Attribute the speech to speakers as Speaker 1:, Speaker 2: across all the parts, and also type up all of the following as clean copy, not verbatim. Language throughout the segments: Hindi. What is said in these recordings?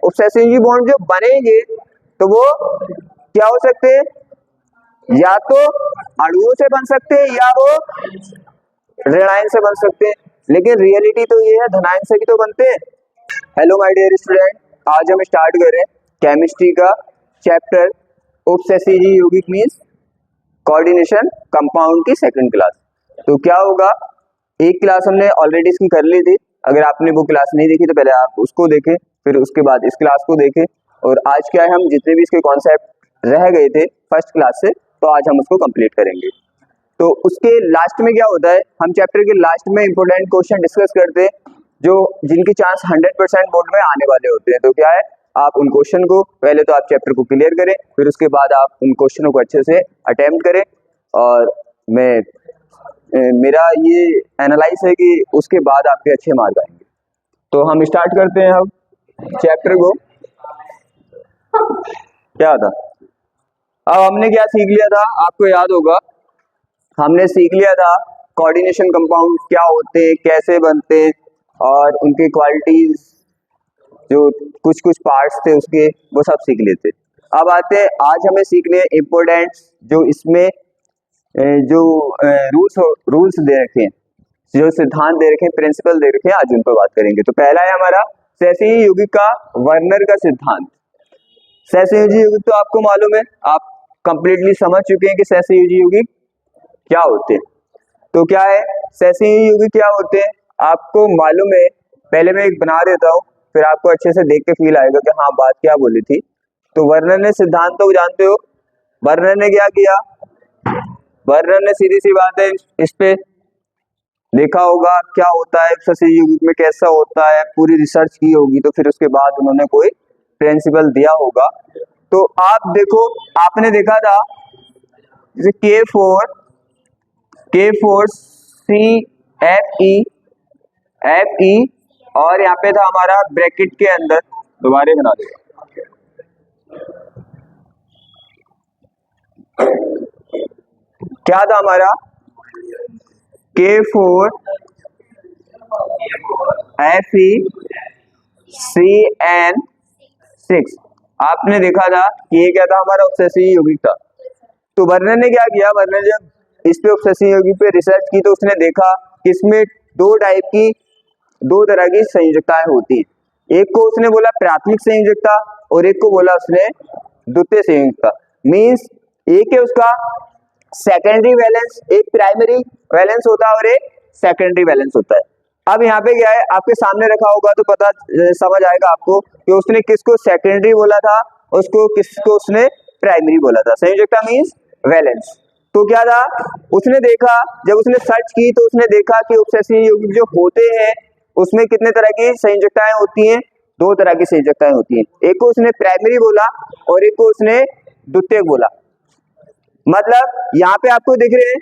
Speaker 1: उपसहसंयोजी बॉन्ड जो बनेंगे तो वो क्या हो सकते हैं, या तो अणुओं से बन सकते हैं या वो ऋणायन से बन सकते हैं, लेकिन रियलिटी तो ये है धनायन से भी तो बनते हैं। हेलो माय डियर स्टूडेंट, आज हम स्टार्ट कर रहे हैं केमिस्ट्री का चैप्टर उपसहसंयोजी यौगिक मींस कोऑर्डिनेशन कंपाउंड की सेकंड क्लास। तो क्या होगा, एक क्लास हमने ऑलरेडी इसकी कर ली थी, अगर आपने वो क्लास नहीं देखी तो पहले आप उसको देखें, फिर उसके बाद इस क्लास को देखें। और आज क्या है, हम जितने भी इसके कॉन्सेप्ट रह गए थे फर्स्ट क्लास से, तो आज हम उसको कंप्लीट करेंगे। तो उसके लास्ट में क्या होता है, हम चैप्टर के लास्ट में इंपॉर्टेंट क्वेश्चन डिस्कस करते हैं जो जिनकी चांस 100% बोर्ड में आने वाले होते हैं। तो क्या है, आप उन क्वेश्चन को पहले तो आप चैप्टर को क्लियर करें, फिर उसके बाद आप उन क्वेश्चनों को अच्छे से अटेम्प्ट करें। और मेरा ये एनालाइज है कि उसके बाद आपके अच्छे मार्क आएंगे। तो हम स्टार्ट करते हैं अब चैप्टर को। क्या था, अब हमने क्या सीख लिया था, आपको याद होगा, हमने सीख लिया था कोऑर्डिनेशन कंपाउंड क्या होते हैं, कैसे बनते हैं और उनकी क्वालिटीज, जो कुछ कुछ पार्ट्स थे उसके, वो सब सीख लेते। अब आते हैं, आज हमें सीखने इम्पोर्टेंट जो इसमें जो रूल्स दे रखे हैं, जो सिद्धांत दे रखे हैं, प्रिंसिपल दे रखे हैं, आज उन पर बात करेंगे। तो पहला है हमारा सहसंयोजी यौगिक का वर्नर का सिद्धांत। सहसंयोजी यौगिक तो आपको मालूम है, आप कंप्लीटली समझ चुके हैं कि सहसंयोजी यौगिक क्या होते हैं। तो क्या है सहसंयोजी यौगिक, क्या होते हैं आपको मालूम है। पहले मैं एक बना देता हूँ, फिर आपको अच्छे से देख के फील आएगा कि हाँ बात क्या बोली थी। तो वर्नर ने सिद्धांत तो जानते हो, वर्नर ने क्या किया, वर्नर ने सीधी सी बात है, इस पे देखा होगा क्या होता है सहसंयोजी यौगिक में, कैसा होता है, पूरी रिसर्च की होगी, तो फिर उसके बाद उन्होंने कोई प्रिंसिपल दिया होगा। तो आप देखो, आपने देखा था जैसे K4CFE और यहाँ पे था हमारा ब्रैकेट के अंदर, दोबारा बना दो, क्या था हमारा K4FeCN6। आपने देखा था कि ये क्या था, हमारा उपसहसंयोजी यौगिक था। तो वर्नर ने क्या किया, वर्नर जब इस पे उपसहसंयोजी यौगिक पे रिसर्च की तो उसने देखा कि इसमें दो तरह की संयोजकताएं होती है। एक को उसने बोला प्राथमिक संयोजकता और एक को बोला उसने द्वितीय संयोजकता। मींस एक है उसका सेकेंडरी वैलेंस, एक प्राइमरी वैलेंस होता है और एक सेकेंडरी वैलेंस होता है। अब यहाँ पे क्या है, आपके सामने रखा होगा तो पता समझ आएगा आपको कि उसने किसको सेकेंडरी बोला था, किसको उसने प्राइमरी बोला था। संयोजकता मींस वैलेंस। तो क्या था, उसने देखा, जब उसने सर्च की तो उसने देखा कि उपसहसंयोजी यौगिक जो होते हैं उसमें कितने तरह की संयोजकताएं होती हैं, दो तरह की संयोजकताएं होती हैं। एक को उसने प्राइमरी बोला और एक को उसने द्वितीयक बोला। मतलब यहाँ पे आपको दिख रहे हैं,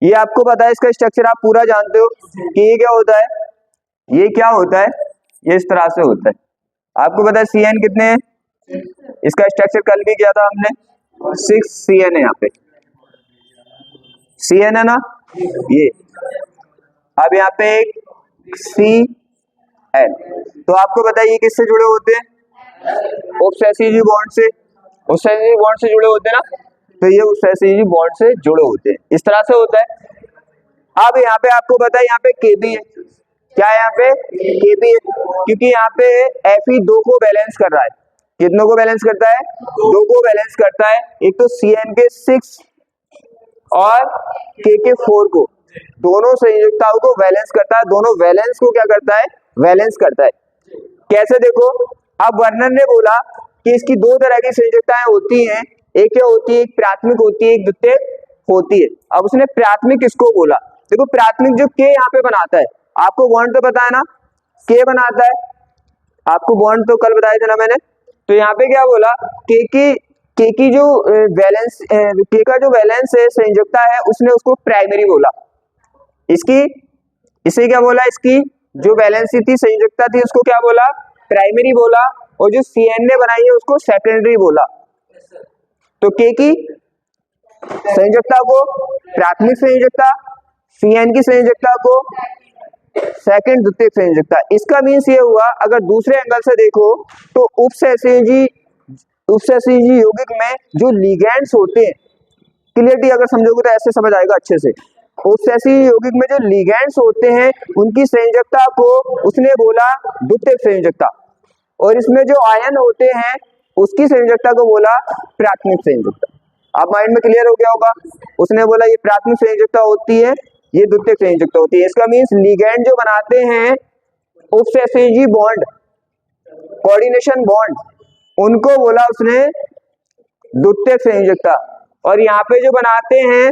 Speaker 1: ये आपको पता है, इसका स्ट्रक्चर आप पूरा जानते हो कि ये क्या होता है, ये क्या होता है, ये इस तरह से होता है। आपको पता है CN कितने हैं, इसका स्ट्रक्चर कल भी किया था हमने, 6CN है, यहाँ पे CN है ना ये। अब यहाँ पे एक CN, तो आपको पता है ये किससे जुड़े होते हैं, उपसहसंयोजी बॉन्ड से, उपसहसंयोजी बॉन्ड से जुड़े होते हैं ना। तो ये उपसहसंयोजी बॉन्ड से जुड़े होते हैं, इस तरह से होता है। अब यहाँ पे आपको पता है यहाँ पे Kb है, क्या है यहाँ पे Kb है, क्योंकि यहाँ पे Fe दो को बैलेंस कर रहा है। कितनों को बैलेंस करता है, दो को बैलेंस करता है। एक तो CN के 6 और K के 4 को, दोनों संयोजकताओं को बैलेंस करता है, दोनों वैलेंस को क्या करता है, बैलेंस करता है। कैसे देखो, अब वर्नर ने बोला कि इसकी दो तरह की संयोजकताएं होती हैं, एक क्या होती है, एक प्राथमिक होती है, एक द्वितीयक होती है। अब उसने प्राथमिक किसको बोला, देखो प्राथमिक जो K यहाँ पे बनाता है, आपको बॉन्ड तो पता है ना, K बनाता है, आपको बॉन्ड तो कल बताया था ना मैंने। तो यहाँ पे क्या बोला, K की जो वैलेंस, K का जो वैलेंस है, संयोजकता है, उसने उसको प्राइमरी बोला। इसे क्या बोला, इसकी जो वैलेंसी थी, संयोजकता थी, उसको क्या बोला, प्राइमरी बोला। और जो CN ने बनाई है उसको सेकेंडरी बोला। तो K की संयोजकता को प्राथमिक संयोजकता, CN की संयोजकता को सेकंड द्वितीयक संयोजकता। इसका मीन्स ये हुआ, अगर दूसरे एंगल से देखो तो उपसहसंयोजी यौगिक में जो लिगेंड्स होते हैं, क्लियरली अगर समझोगे तो ऐसे समझ आएगा अच्छे से। उपसहसंयोजी यौगिक में जो लिगेंड्स होते हैं उनकी संयोजकता को उसने बोला द्वितीयक संयोजकता, और इसमें जो आयन होते हैं उसकी संयोजकता को बोला प्राथमिक संयोजकता। आप माइंड में क्लियर हो गया होगा। उसने बोला ये प्राथमिक संयोजकता होती है, ये द्वितीयक संयोजकता होती है। इसका मीन्स लिगेंड जो बनाते हैं उपसहसंयोजी बॉन्ड, कोऑर्डिनेशन बॉन्ड, उनको बोला उसने द्वितीयक संयोजकता। और यहाँ पे जो बनाते हैं,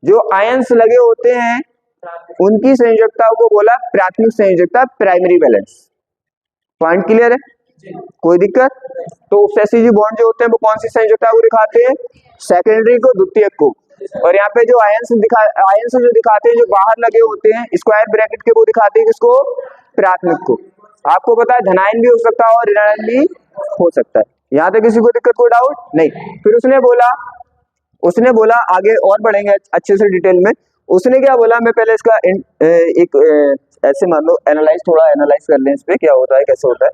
Speaker 1: जो आयंस लगे होते हैं, उनकी संयोजकता को बोला प्राथमिक संयोजकता, प्राइमरी बैलेंस। पॉइंट क्लियर है? कोई दिक्कत? तो उपसहसंयोजी बॉन्ड जो होते हैं वो कौन सी संयोजकता को दिखाते हैं? सेकेंडरी को, द्वितीयक को। और यहाँ पे जो आयंस जो दिखाते हैं, जो बाहर लगे होते हैं स्क्वायर ब्रैकेट के, वो दिखाते हैं किसको? प्राथमिक को। आपको पता है धनायन भी हो सकता है और ऋणायन भी हो सकता है। यहाँ तक किसी को दिक्कत, कोई डाउट नहीं? फिर उसने बोला आगे और बढ़ेंगे अच्छे से डिटेल में। उसने क्या बोला, मैं पहले इसका एक ऐसे मान लो थोड़ा एनालाइज कर लें इस पे, क्या होता है कैसे होता है।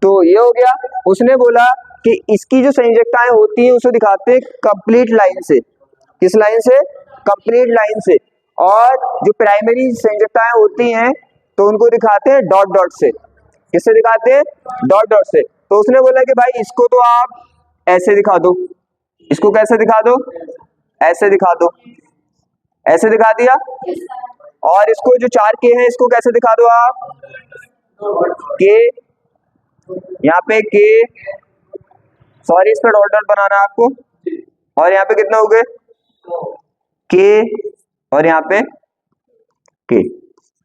Speaker 1: तो ये हो गया। उसने बोला कि इसकी जो संयोजकताएं होती हैं उसे दिखाते हैं कंप्लीट लाइन से। किस लाइन से? कंप्लीट लाइन से। और जो प्राइमरी संयोजकताएं होती हैं तो उनको दिखाते हैं डॉट डॉट से। किससे दिखाते हैं? डॉट डॉट से। तो उसने बोला कि भाई इसको तो आप ऐसे दिखा दो, इसको कैसे दिखा दो? ऐसे दिखा दो, ऐसे दिखा दिया। और इसको जो 4 के हैं इसको कैसे दिखा दो आप? के, यहाँ पे के, सॉरी इस पर डॉट डॉट बनाना आपको। और यहाँ पे कितना हो गए? के, और यहाँ पे के।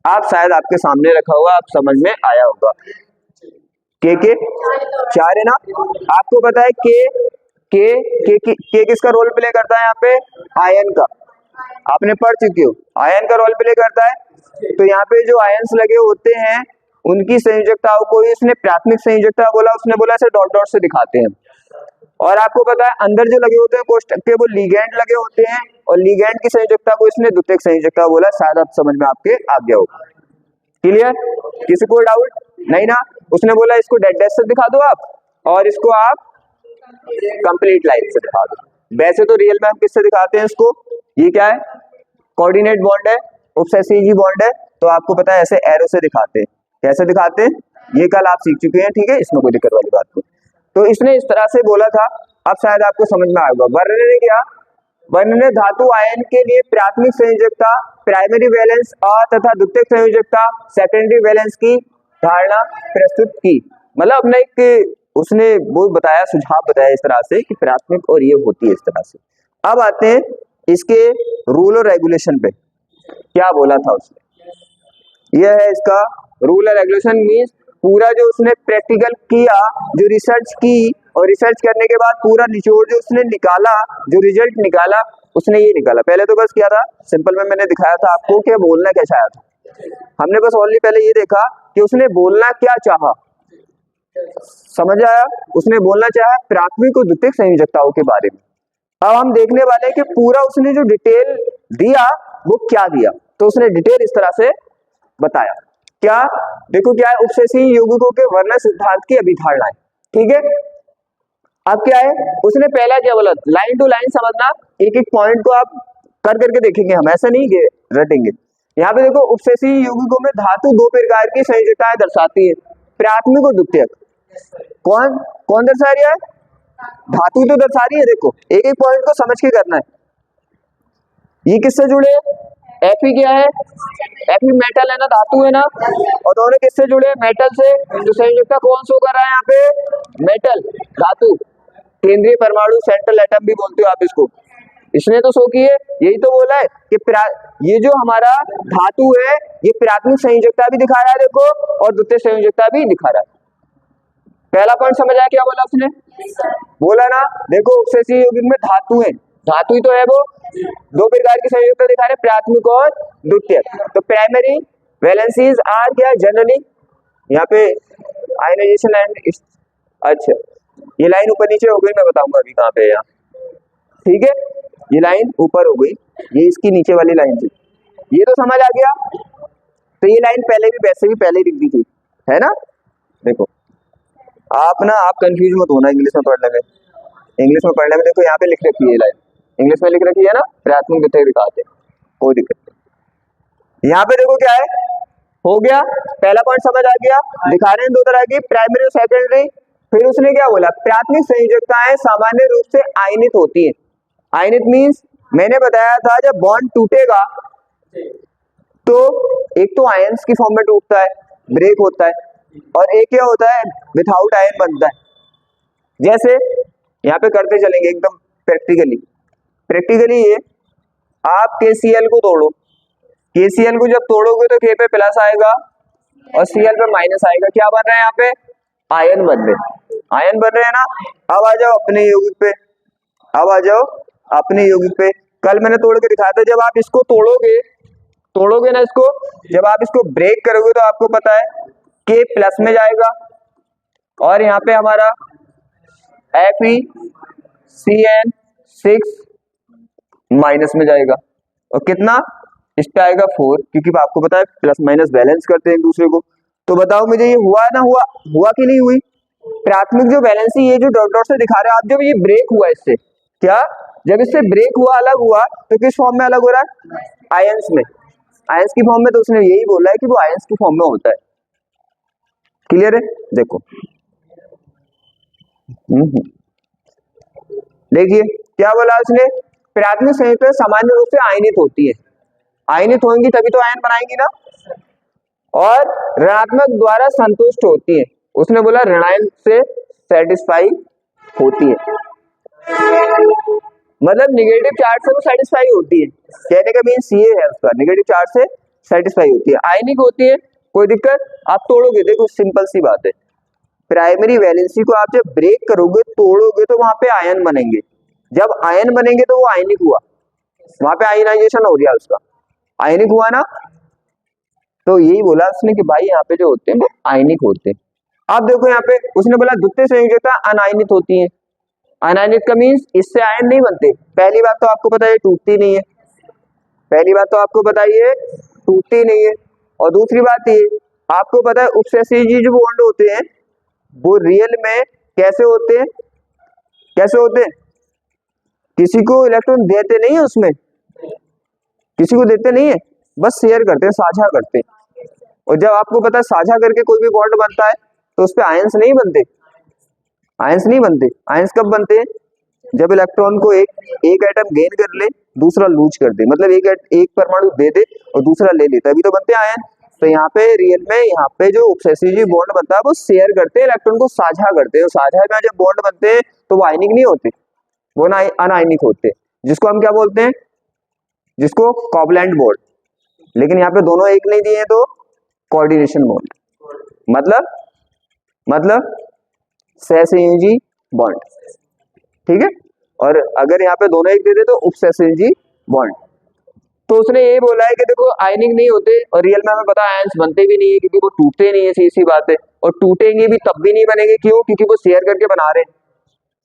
Speaker 1: आप शायद आपके सामने रखा होगा, आप समझ में आया होगा। के 4 है ना। आपको पता है के किसका रोल प्ले करता है? यहाँ पे आयन का। आपने पढ़ चुके हो, आयन का रोल प्ले करता है। तो यहाँ पे जो आयंस लगे होते हैं उनकी संयोजकताओं को इसने प्राथमिक संयोजकता बोला। उसने बोला इसे डॉट डॉट से दिखाते हैं। और आपको पता है अंदर जो लगे होते हैं कोष्टक के, वो लिगेंड लगे होते हैं, और लिगेंड की संयोजकता को इसने द्वितीयक संयोजकता बोला। शायद आप समझ में आपके आ गया होगा। क्लियर? किसी को डाउट नहीं ना? उसने बोला इसको डेड डैश से दिखा दो आप, और इसको आप कंप्लीट लाइन से दिखा दो। वैसे तो रियल में हम किससे दिखाते हैं इसको? ये क्या है? कोऑर्डिनेट बॉन्ड है, उपसहसंयोजी बॉन्ड है। तो आपको पता है ऐसे एरो से दिखाते हैं। कैसे दिखाते हैं? ये कल आप सीख चुके हैं, ठीक है, इसमें कोई दिक्कत वाली बात नहीं। तो इसने इस तरह से बोला था। अब शायद आपको समझ में आएगा। वर्णन ने क्या? वर्णन ने धातु आयन के लिए प्राथमिक संयोजकता, प्राइमरी वैलेंस और तथा द्वितीयक संयोजकता, सेकेंडरी वैलेंस की धारणा प्रस्तुत की। मतलब अपना एक उसने वो बताया, सुझाव बताया इस तरह से कि प्राथमिक और ये होती है इस तरह से। अब आते हैं इसके रूल और रेगुलेशन पे। क्या बोला था उसने? यह है इसका रूल और रेगुलेशन। मीन्स पूरा जो उसने प्रैक्टिकल किया, जो रिसर्च की, और रिसर्च करने के बाद पूरा निचोड़ जो उसने निकाला, जो रिजल्ट निकाला, उसने ये निकाला। पहले तो बस क्या था, सिंपल में मैंने दिखाया था आपको कि बोलना क्या चाहा था। हमने बस ओनली पहले ये देखा कि उसने बोलना क्या चाहा। समझ आया? उसने बोलना चाहा प्राथमिक और द्वितीयक संयोजकताओं के बारे में। अब हम देखने वाले हैं कि पूरा उसने जो डिटेल दिया वो क्या दिया। तो उसने डिटेल इस तरह से बताया। क्या? देखो क्या है, उपसहसंयोजी यौगिकों के वर्णन सिद्धांत की अभिधारणाएं। ठीक है। अब क्या है, उसने पहला क्या बोला? लाइन टू लाइन समझना, एक एक पॉइंट को आप कर करके देखेंगे हम, ऐसा नहीं रटेंगे। यहाँ पे देखो, उपसहसंयोजी यौगिकों में धातु 2 प्रकार की संयोजकताएं दर्शाती है, प्राथमिक और द्वितीयक। कौन कौन दर्शा रही है? धातु तो दर्शा रही है। देखो एक एक पॉइंट को समझ के करना है। ये किससे जुड़े? Fe क्या है? Fe मेटल है ना, धातु है ना, और दोनों किससे जुड़े? मेटल से। तो संयोजकता कौन शो कर रहा है यहाँ पे? मेटल, धातु। केंद्रीय परमाणु, सेंट्रल एटम भी बोलते हो आप इसको। इसने तो शो की है, यही तो बोला है कि ये जो हमारा धातु है ये प्राथमिक संयोजकता भी दिखा रहा है, देखो, और द्वितीयक संयोजकता भी दिखा रहा है। पहला पॉइंट समझ आया क्या बोला उसने? बोला ना, देखो उपसहसंयोजी यौगिक में धातु है, धातु ही तो है, वो 2 प्रकार की संयोजकता दिखा रहे, प्राथमिक और द्वितीयक। तो प्राइमरी वैलेंसीज आर क्या? जनरली यहाँ पे आयनाइजेशन एंड, अच्छा ये लाइन ऊपर नीचे हो गई, मैं बताऊंगा अभी कहाँ पे है यहाँ। ठीक है, ये लाइन ऊपर हो गई, ये इसकी नीचे वाली लाइन थी। ये तो समझ आ गया। तो ये लाइन पहले भी वैसे भी पहले लिख दी थी, है ना। देखो आप कंफ्यूज मत होना इंग्लिश में पढ़ने में। इंग्लिश में पढ़ने में देखो यहाँ पे लिख रखी है लाइन, इंग्लिश में लिख रखी है ना, प्राथमिक द्वितीयक दिखाते, कोई दिक्कत नहीं। यहाँ पे देखो क्या है, हो गया पहला पॉइंट समझ आ गया। दिखा रहे हैं दो तरह की, प्राइमरी और सेकेंडरी। फिर उसने क्या बोला, प्राथमिक संयोजकताएं सामान्य रूप से आयनित होती है। आयनित मीन्स मैंने बताया था जब बॉन्ड टूटेगा तो एक तो आयंस की फॉर्म में टूटता है, ब्रेक होता है, और एक क्या होता है, विथआउट आयन बनता है। जैसे यहाँ पे करते चलेंगे एकदम प्रैक्टिकली ये आप KCl को तोड़ो, KCl को जब तोड़ोगे तो K पे प्लस आएगा और Cl पे माइनस आएगा। क्या बन रहा है यहाँ पे, आयन बन रहे हैं ना। अब आ जाओ अपने यौगिक पे, कल मैंने तोड़ के दिखाया था। जब आप इसको तोड़ोगे ना, इसको जब आप इसको ब्रेक करोगे तो आपको पता है K प्लस में जाएगा और यहाँ पे हमारा FeCN6 माइनस में जाएगा, और कितना इस पे आएगा 4, क्योंकि आपको पता है प्लस माइनस बैलेंस करते हैं एक दूसरे को। तो बताओ मुझे ये हुआ ना, हुआ कि नहीं हुई। प्राथमिक जो बैलेंस है, ये जो डॉट डॉट से दिखा रहे हो आप, जब ये ब्रेक हुआ इससे, क्या जब इससे ब्रेक हुआ, अलग हुआ, तो किस फॉर्म में अलग हो रहा है, आयंस में, आयंस की फॉर्म में। तो उसने यही बोला है कि वो आयंस की फॉर्म में होता है। क्लियर है, देखो देखिए क्या बोला उसने, प्राथमिक संयोजकताएं सामान्य रूप से आयनित होती है। आयनित होंगी तभी तो आयन बनाएंगी ना, और ऋणात्मक द्वारा संतुष्ट होती है। उसने बोला ऋणायन से सेटिस्फाई होती है, मतलब निगेटिव चार्ज से वो सेटिस्फाई होती है। कहने का मीन्स ये है उसका, निगेटिव चार्ज से सेटिस्फाई होती है, आयनिक होती है। कोई दिक्कत, आप तोड़ोगे, देखो सिंपल सी बात है, प्राइमरी वैलेंसी को आप जब ब्रेक करोगे, तोड़ोगे, तो वहां पे आयन बनेंगे। जब आयन बनेंगे तो वो आयनिक हुआ, वहां पे आयनाइजेशन हो गया उसका, आयनिक हुआ ना। तो यही बोला उसने कि भाई यहाँ पे जो होते हैं वो आयनिक होते हैं। अब देखो यहाँ पे उसने बोला द्वितीय संयोजकता अनायनित होती है। अनायनित का मीन्स इससे आयन नहीं बनते। पहली बात तो आपको पता है टूटती नहीं है, पहली बात तो आपको पता है टूटती नहीं है। और दूसरी बात ये आपको पता है उपसेसिव जो बॉन्ड होते हैं वो रियल में कैसे होते हैं, किसी को इलेक्ट्रॉन देते नहीं है, उसमें किसी को देते नहीं है, बस शेयर करते हैं, साझा करते हैं। और जब आपको पता है साझा करके कोई भी बॉन्ड बनता है तो उस पे आयंस नहीं बनते, आयंस कब बनते हैं, जब इलेक्ट्रॉन को एक एटम गेन कर ले, दूसरा लूज कर दे, मतलब एक परमाणु दे दे और दूसरा ले ले, तभी तो बनते हैं आयन। तो यहाँ पे रियल में यहाँ पे जो ऑब्सेसिव बॉन्ड बनता है वो शेयर करते हैं, इलेक्ट्रॉन को साझा करते हैं। साझा में जब बॉन्ड बनते हैं तो वो आयनिक नहीं होते, वो ना अनायनिक होते, जिसको हम क्या बोलते हैं, जिसको कोवैलेंट बॉन्ड। लेकिन यहाँ पे दोनों एक नहीं दिए तो कोऑर्डिनेशन बॉन्ड, मतलब सहसंयोजी बॉन्ड, ठीक है। और अगर यहाँ पे दोनों एक दे दे तो उपसहसंयोजी बॉन्ड। तो उसने ये बोला है कि देखो आयनिक नहीं होते, और रियल में हमें पता है आयंस बनते भी नहीं है, क्योंकि वो टूटते नहीं है, सीधी बात है। और टूटेंगे भी तब भी नहीं बनेंगे, क्यों, क्योंकि वो शेयर करके बना रहे,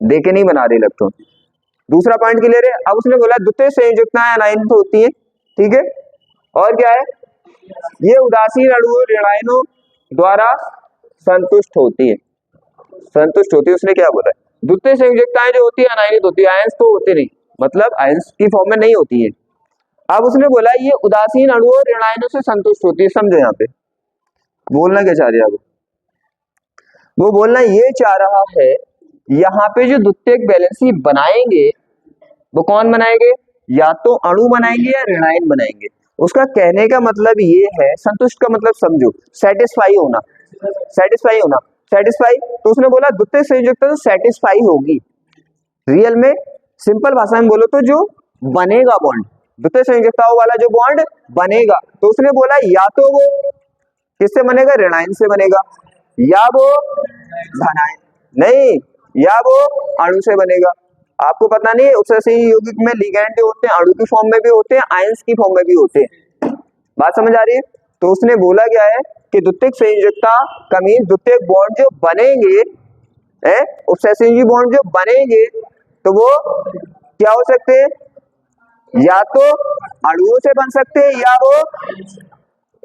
Speaker 1: देके नहीं बना रहे इलेक्ट्रॉन। दूसरा पॉइंट क्लियर है। अब उसने बोला द्वितीय संयोजकताएं अनायनित होती है, ठीक है। और क्या है, ये उदासीन अणुओं ऋणायनों द्वारा संतुष्ट होती है, उसने क्या बोला है, द्वितीय संयोजकताएं जो होती है अनायनित होती है, आयंस तो होते नहीं, मतलब आयंस की फॉर्म में नहीं होती है। अब उसने बोला ये उदासीन अणुओं ऋणायनों से संतुष्ट होती है। समझो यहाँ पे बोलना क्या चाह रहा है, वो बोलना ये चाह रहा है, यहाँ पे जो द्वितीयक वैलेंसी बनाएंगे वो कौन बनाएंगे, या तो अणु बनाएंगे या ऋणायन बनाएंगे। उसका कहने का मतलब ये है, संतुष्ट का मतलब समझो, सेटिस्फाई होना। तो उसने बोला द्वितीय संयोजकता तो सेटिस्फाई होगी रियल में। सिंपल भाषा में बोलो तो जो बनेगा बॉन्ड, द्वितीय संयोजकताओं वाला जो बॉन्ड बनेगा, तो उसने बोला या तो वो किससे बनेगा, ऋणायन से बनेगा, या वो धनायन नहीं, या वो अणु से बनेगा। आपको पता नहीं उपसहसंयोजी यौगिक में लिगैंड जो होते हैं अणु की फॉर्म में भी होते हैं, आयंस की फॉर्म में भी होते हैं। बात समझ आ रही है। तो उसने बोला क्या है कि द्वितीयक संयोजकता का मीन द्वितीयक बॉन्ड जो बनेंगे, उपसहसंयोजी बॉन्ड जो बनेंगे, तो वो क्या हो सकते हैं, या तो अणुओं से बन सकते हैं, या वो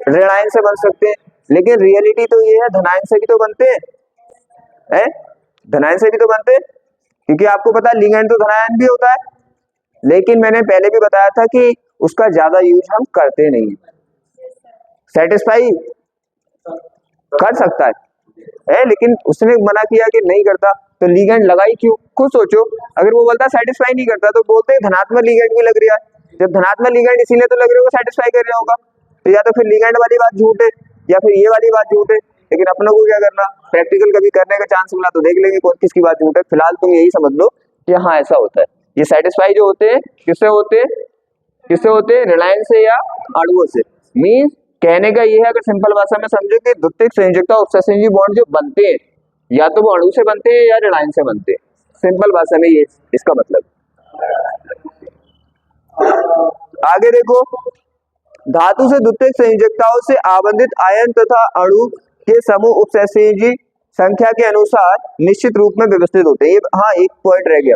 Speaker 1: ऋणायन से बन सकते हैं, लेकिन रियलिटी तो ये है धनायन से भी तो बनते हैं, धनायन से भी तो बनते हैं, क्योंकि आपको पता है लिगेंड तो धनायन भी होता है, लेकिन मैंने पहले भी बताया था कि उसका ज्यादा यूज हम करते नहीं। सेटिस्फाई कर सकता है लेकिन उसने मना किया कि नहीं करता, तो लिगेंड लगाई क्यों? खुद सोचो, अगर वो बोलता सेटिस्फाई नहीं करता तो बोलते धनात्मक लिगेंड भी लग रहा है, जब धनात्मक लिगेंड इसीलिए तो लग रहा होगा सेटिस्फाई कर रहा होगा, तो या तो फिर लिगेंड वाली बात झूठ है या फिर ये वाली बात झूठ है। लेकिन अपनों को क्या करना, प्रैक्टिकल कभी करने का चांस मिला तो देख लेंगे कौन किसकी बात झूठ है। फिलहाल तुम यही समझ लो कि हाँ ऐसा होता है। ये सेटिस्फाई जो होते हैं किससे होते हैं, किससे होते हैं? ऋणायन से या अणुओं से। मीन्स कहने का ये है, अगर सिंपल भाषा में समझो कि द्वितीयक संयोजकता उपसहसंयोजी बॉन्ड जो बनते हैं या तो वो अणु से बनते हैं या ऋणायन से बनते हैं, सिंपल भाषा में ये इसका मतलब। आगे देखो, धातु से द्वितीयक संयोजकताओं से आबंधित आयन तथा अणु के समूह उपसहसंयोजी संख्या के अनुसार निश्चित रूप में व्यवस्थित होते हैं। हाँ, एक पॉइंट रह गया,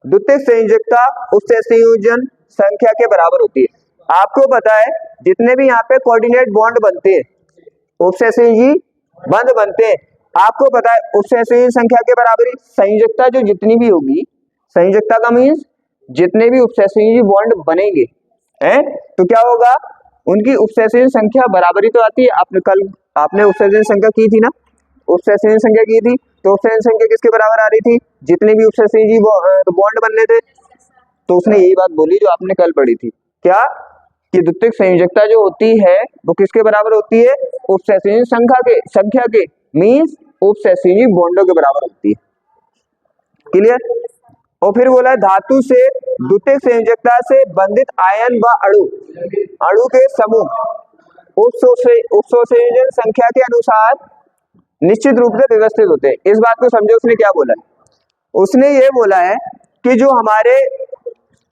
Speaker 1: द्वितीयक संयोजकता उपसहसंयोजन संख्या के बराबर होती है। आपको पता है जितने भी यहाँ पे कोऑर्डिनेट बॉन्ड बनते हैं, उपसहसंयोजी बंध बनते हैं, आपको पता है उपसहसंयोजी संख्या के बराबर ही संयोजकता जो जितनी भी होगी, संयोजकता का मीन्स जितने भी उपसहसंयोजी बॉन्ड बनेंगे हैं, तो क्या होगा, उनकी उपसहसंयोजी संख्या बराबरी तो आती है। आपने उपसहसंयोजी संख्या की थी ना, उपसहसंयोजी संख्या की थी, तो उपसहसंयोजी संख्या किसके बराबर आ रही थी? जितने भी उपसहसंयोजी बॉन्ड बनने थे। तो उसने यही बात बोली जो आपने कल पढ़ी थी, क्या कि द्वितीयक संयोजकता जो होती है वो किसके बराबर होती है? उपसहसंयोजी संख्या के मीन्स उपसहसंयोजी बॉन्डों के बराबर होती है। क्लियर? और फिर बोला धातु से द्वितीयक संयोजकता से बंधित आयन व अणु के समूह उपसंयोजन संख्या के अनुसार निश्चित रूप से व्यवस्थित होते हैं। इस बात को समझो, उसने क्या बोला है? उसने ये बोला है कि जो हमारे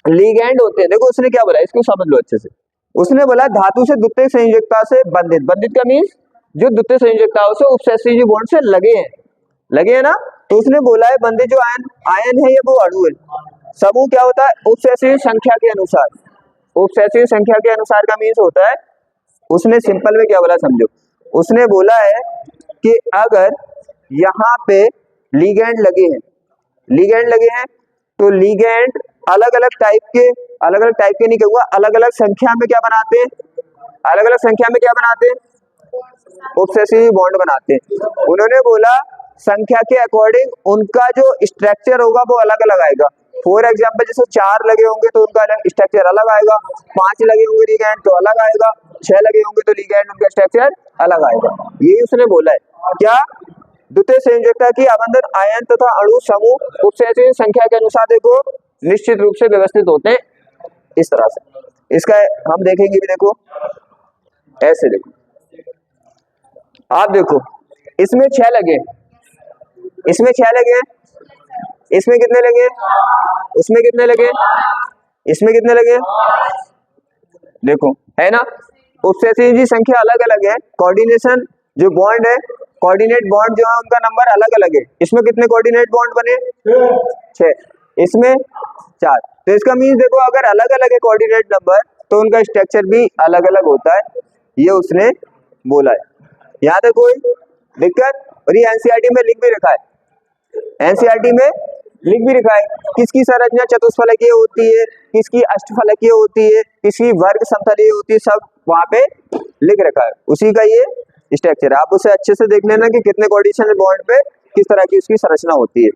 Speaker 1: लिगेंड होते हैं, देखो उसने क्या बोला, इसको समझ लो अच्छे से। उसने बोला धातु से द्वितीयक संयोजकता से बंधित का मीन्स जो द्वितीय संयोजकताओं से उपसहसंयोजी बॉन्ड से लगे हैं ना, तो उसने बोला है बंधित जो आयन है ये वो अणु है। समूह क्या होता है? उपसहसंयोजी संख्या के अनुसार। उपसहसंयोजी संख्या के अनुसार का मीन्स होता है, उसने सिंपल में क्या बोला समझो, उसने बोला है कि अगर यहाँ पे लिगेंड लगे हैं तो लिगेंड अलग अलग टाइप के नहीं कहूंगा, अलग अलग संख्या में क्या बनाते हैं? उपसहसंयोजी बॉन्ड बनाते हैं। उन्होंने बोला संख्या के अकॉर्डिंग उनका जो स्ट्रक्चर होगा वो अलग अलग आएगा। फॉर एग्जाम्पल जैसे 4 लगे होंगे तो उनका स्ट्रक्चर अलग आएगा, 5 लगे होंगे लिगेंड तो अलग आएगा, 6 लगे होंगे तो लिगेंड उनका स्ट्रक्चर अलग आएगा। यही उसने बोला है क्या? द्वितीय संयोजकता की आबंधन आयन तथा अणु समूह उपसहसंयोजी संख्या के अनुसार देखो निश्चित रूप से व्यवस्थित होते हैं, इस तरह से। इसका हम देखेंगे भी, देखो ऐसे देखो, आप देखो इसमें 6 लगे, इसमें कितने लगे? उसमें कितने लगे? इसमें कितने लगे? देखो है ना, उपसहसंयोजी संख्या अलग अलग है, कोऑर्डिनेशन जो बॉन्ड है, कोऑर्डिनेट बॉन्ड जो है उनका नंबर अलग अलग है। इसमें कितने कोऑर्डिनेट बॉन्ड बने? 6, इसमें 4। तो इसका मीन्स देखो अगर अलग अलग है कोऑर्डिनेट नंबर तो उनका स्ट्रक्चर भी अलग अलग होता है, ये उसने बोला है। यहाँ तक कोई दिक्कत? और ये एनसीईआरटी में लिख भी रखा है, एनसीईआरटी में लिख भी रखा है किसकी संरचना चतुष्फलकीय होती है, किसकी अष्टफलकीय होती है, किसकी वर्ग समतलीय होती है, सब वहां पे लिख रखा है। उसी का ये स्ट्रक्चर, आप उसे अच्छे से देख लेना कि कितने कोऑर्डिनेशन बॉन्ड पे किस तरह की उसकी संरचना होती है।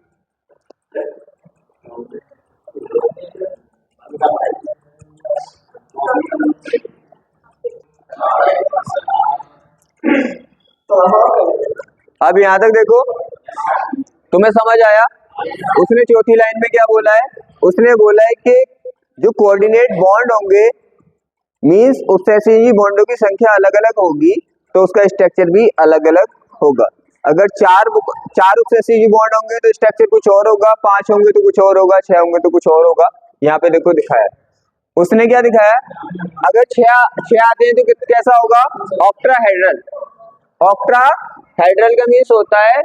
Speaker 1: अब यहां तक देखो तुम्हें समझ आया? उसने चौथी लाइन में क्या बोला है? उसने बोला है कि जो कोऑर्डिनेट बॉन्ड होंगे मींस उपसहसंयोजी बॉन्डों की संख्या अलग अलग होगी तो उसका स्ट्रक्चर भी अलग अलग होगा। अगर 4 उपसहसंयोजी बॉन्ड होंगे तो स्ट्रक्चर कुछ और होगा, 5 होंगे तो कुछ और होगा, 6 होंगे तो कुछ और होगा। यहाँ पे देखो दिखाया, उसने क्या दिखाया? अगर 6 आते हैं तो कैसा होगा? ऑक्टाहेड्रल। ऑक्टाहेड्रल का मीन्स होता है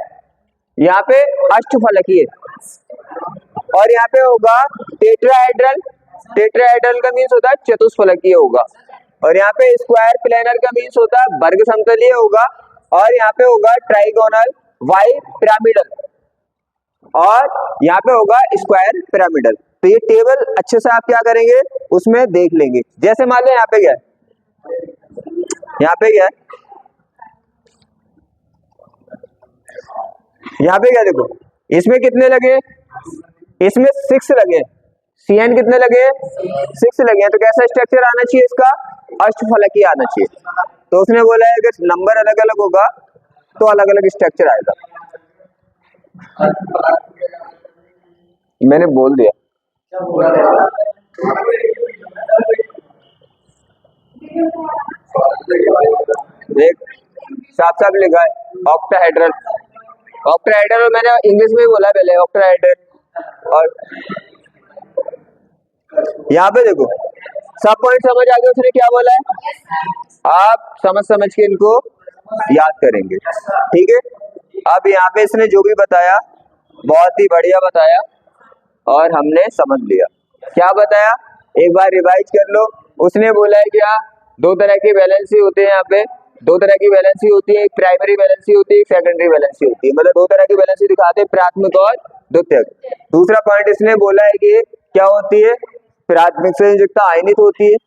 Speaker 1: यहाँ पे अष्टफलकीय, और यहाँ पे होगा टेट्राहेड्रल। टेट्राहेड्रल का मीन्स होता है चतुष्फलकीय होगा। और यहाँ पे स्क्वायर प्लेनर का मीन्स होता है वर्ग समतलीय होगा, और यहाँ पे होगा ट्राइगोनल, वाई पिरामिडल, और यहाँ पे होगा स्क्वायर पिरामिडल। तो ये टेबल अच्छे से आप क्या करेंगे उसमें देख लेंगे। जैसे मान लो यहाँ पे क्या है, यहाँ पे क्या है, यहाँ पे क्या देखो, इसमें कितने लगे, इसमें 6 लगे, CN कितने लगे, 6 लगे हैं। तो कैसा स्ट्रक्चर आना चाहिए इसका, अष्टफलकीय आना चाहिए। तो उसने बोला है कि नंबर अलग अलग होगा तो अलग अलग स्ट्रक्चर आएगा। मैंने बोल दिया, देख साफ साफ लिखा है ऑक्टाहेड्रल, ऑक्टाहेड्रल मैंने इंग्लिश में ही बोला पहले ऑक्टाहेड्रल। और यहाँ पे देखो सब पॉइंट समझ आ गए, उसने क्या बोला है, आप समझ समझ के इनको याद करेंगे, ठीक है। अब यहाँ पे इसने जो भी बताया बहुत ही बढ़िया बताया और हमने समझ लिया। क्या बताया एक बार रिवाइज कर लो। उसने बोला है क्या, 2 तरह की वैलेंसी होते हैं, यहाँ पे 2 तरह की वैलेंसी होती है, एक प्राइमरी वैलेंसी होती है, एक सेकेंडरी वैलेंसी होती है, मतलब 2 तरह की वैलेंसी दिखाते हैं, प्राथमिक और द्वितीयक। दूसरा पॉइंट इसने बोला है कि क्या होती है, प्राथमिक संयोजकता आयनित होती है,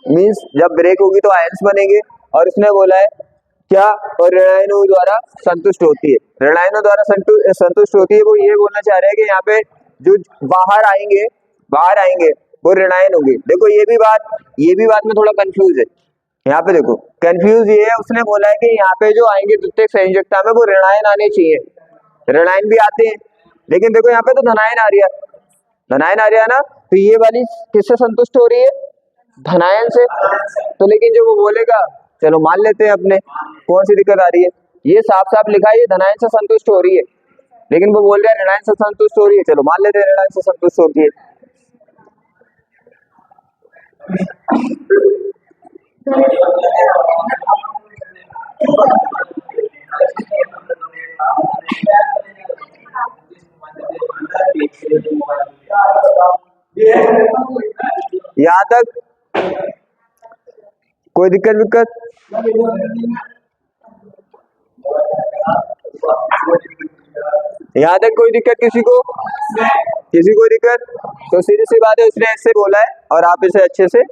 Speaker 1: मींस जब ब्रेक होगी तो आयंस बनेंगे। और इसने बोला है क्या, और ऋणायनों द्वारा संतुष्ट होती है, ऋणायनों द्वारा संतुष्ट होती है। वो ये बोलना चाह रहे हैं कि यहाँ पे जो बाहर आएंगे वो ऋणायन होंगे। देखो ये भी बात में थोड़ा कंफ्यूज है। यहाँ पे देखो कंफ्यूज ये है, उसने बोला है कि यहाँ पे जो आएंगे द्वितीयक संयोजकता में वो ऋणायन आने चाहिए, ऋणायन भी आते हैं, लेकिन देखो यहाँ पे तो धनायन आ रहा है ना, तो ये वाली किससे संतुष्ट हो रही है, धनायन से। तो लेकिन जो वो बोलेगा चलो मान लेते हैं अपने, कौन सी दिक्कत आ रही है, ये साफ साफ लिखा है ये धनायन से संतुष्ट हो रही है, लेकिन वो बोल रहे हैं ऋणायन से संतुष्ट हो रही है, चलो मान लेते हैं ऋणायन से संतुष्ट होती है। यहाँ तक कोई दिक्कत यहाँ तक कोई दिक्कत किसी को दिक्कत, तो सीधी सी बात है उसने ऐसे बोला है और आप इसे अच्छे से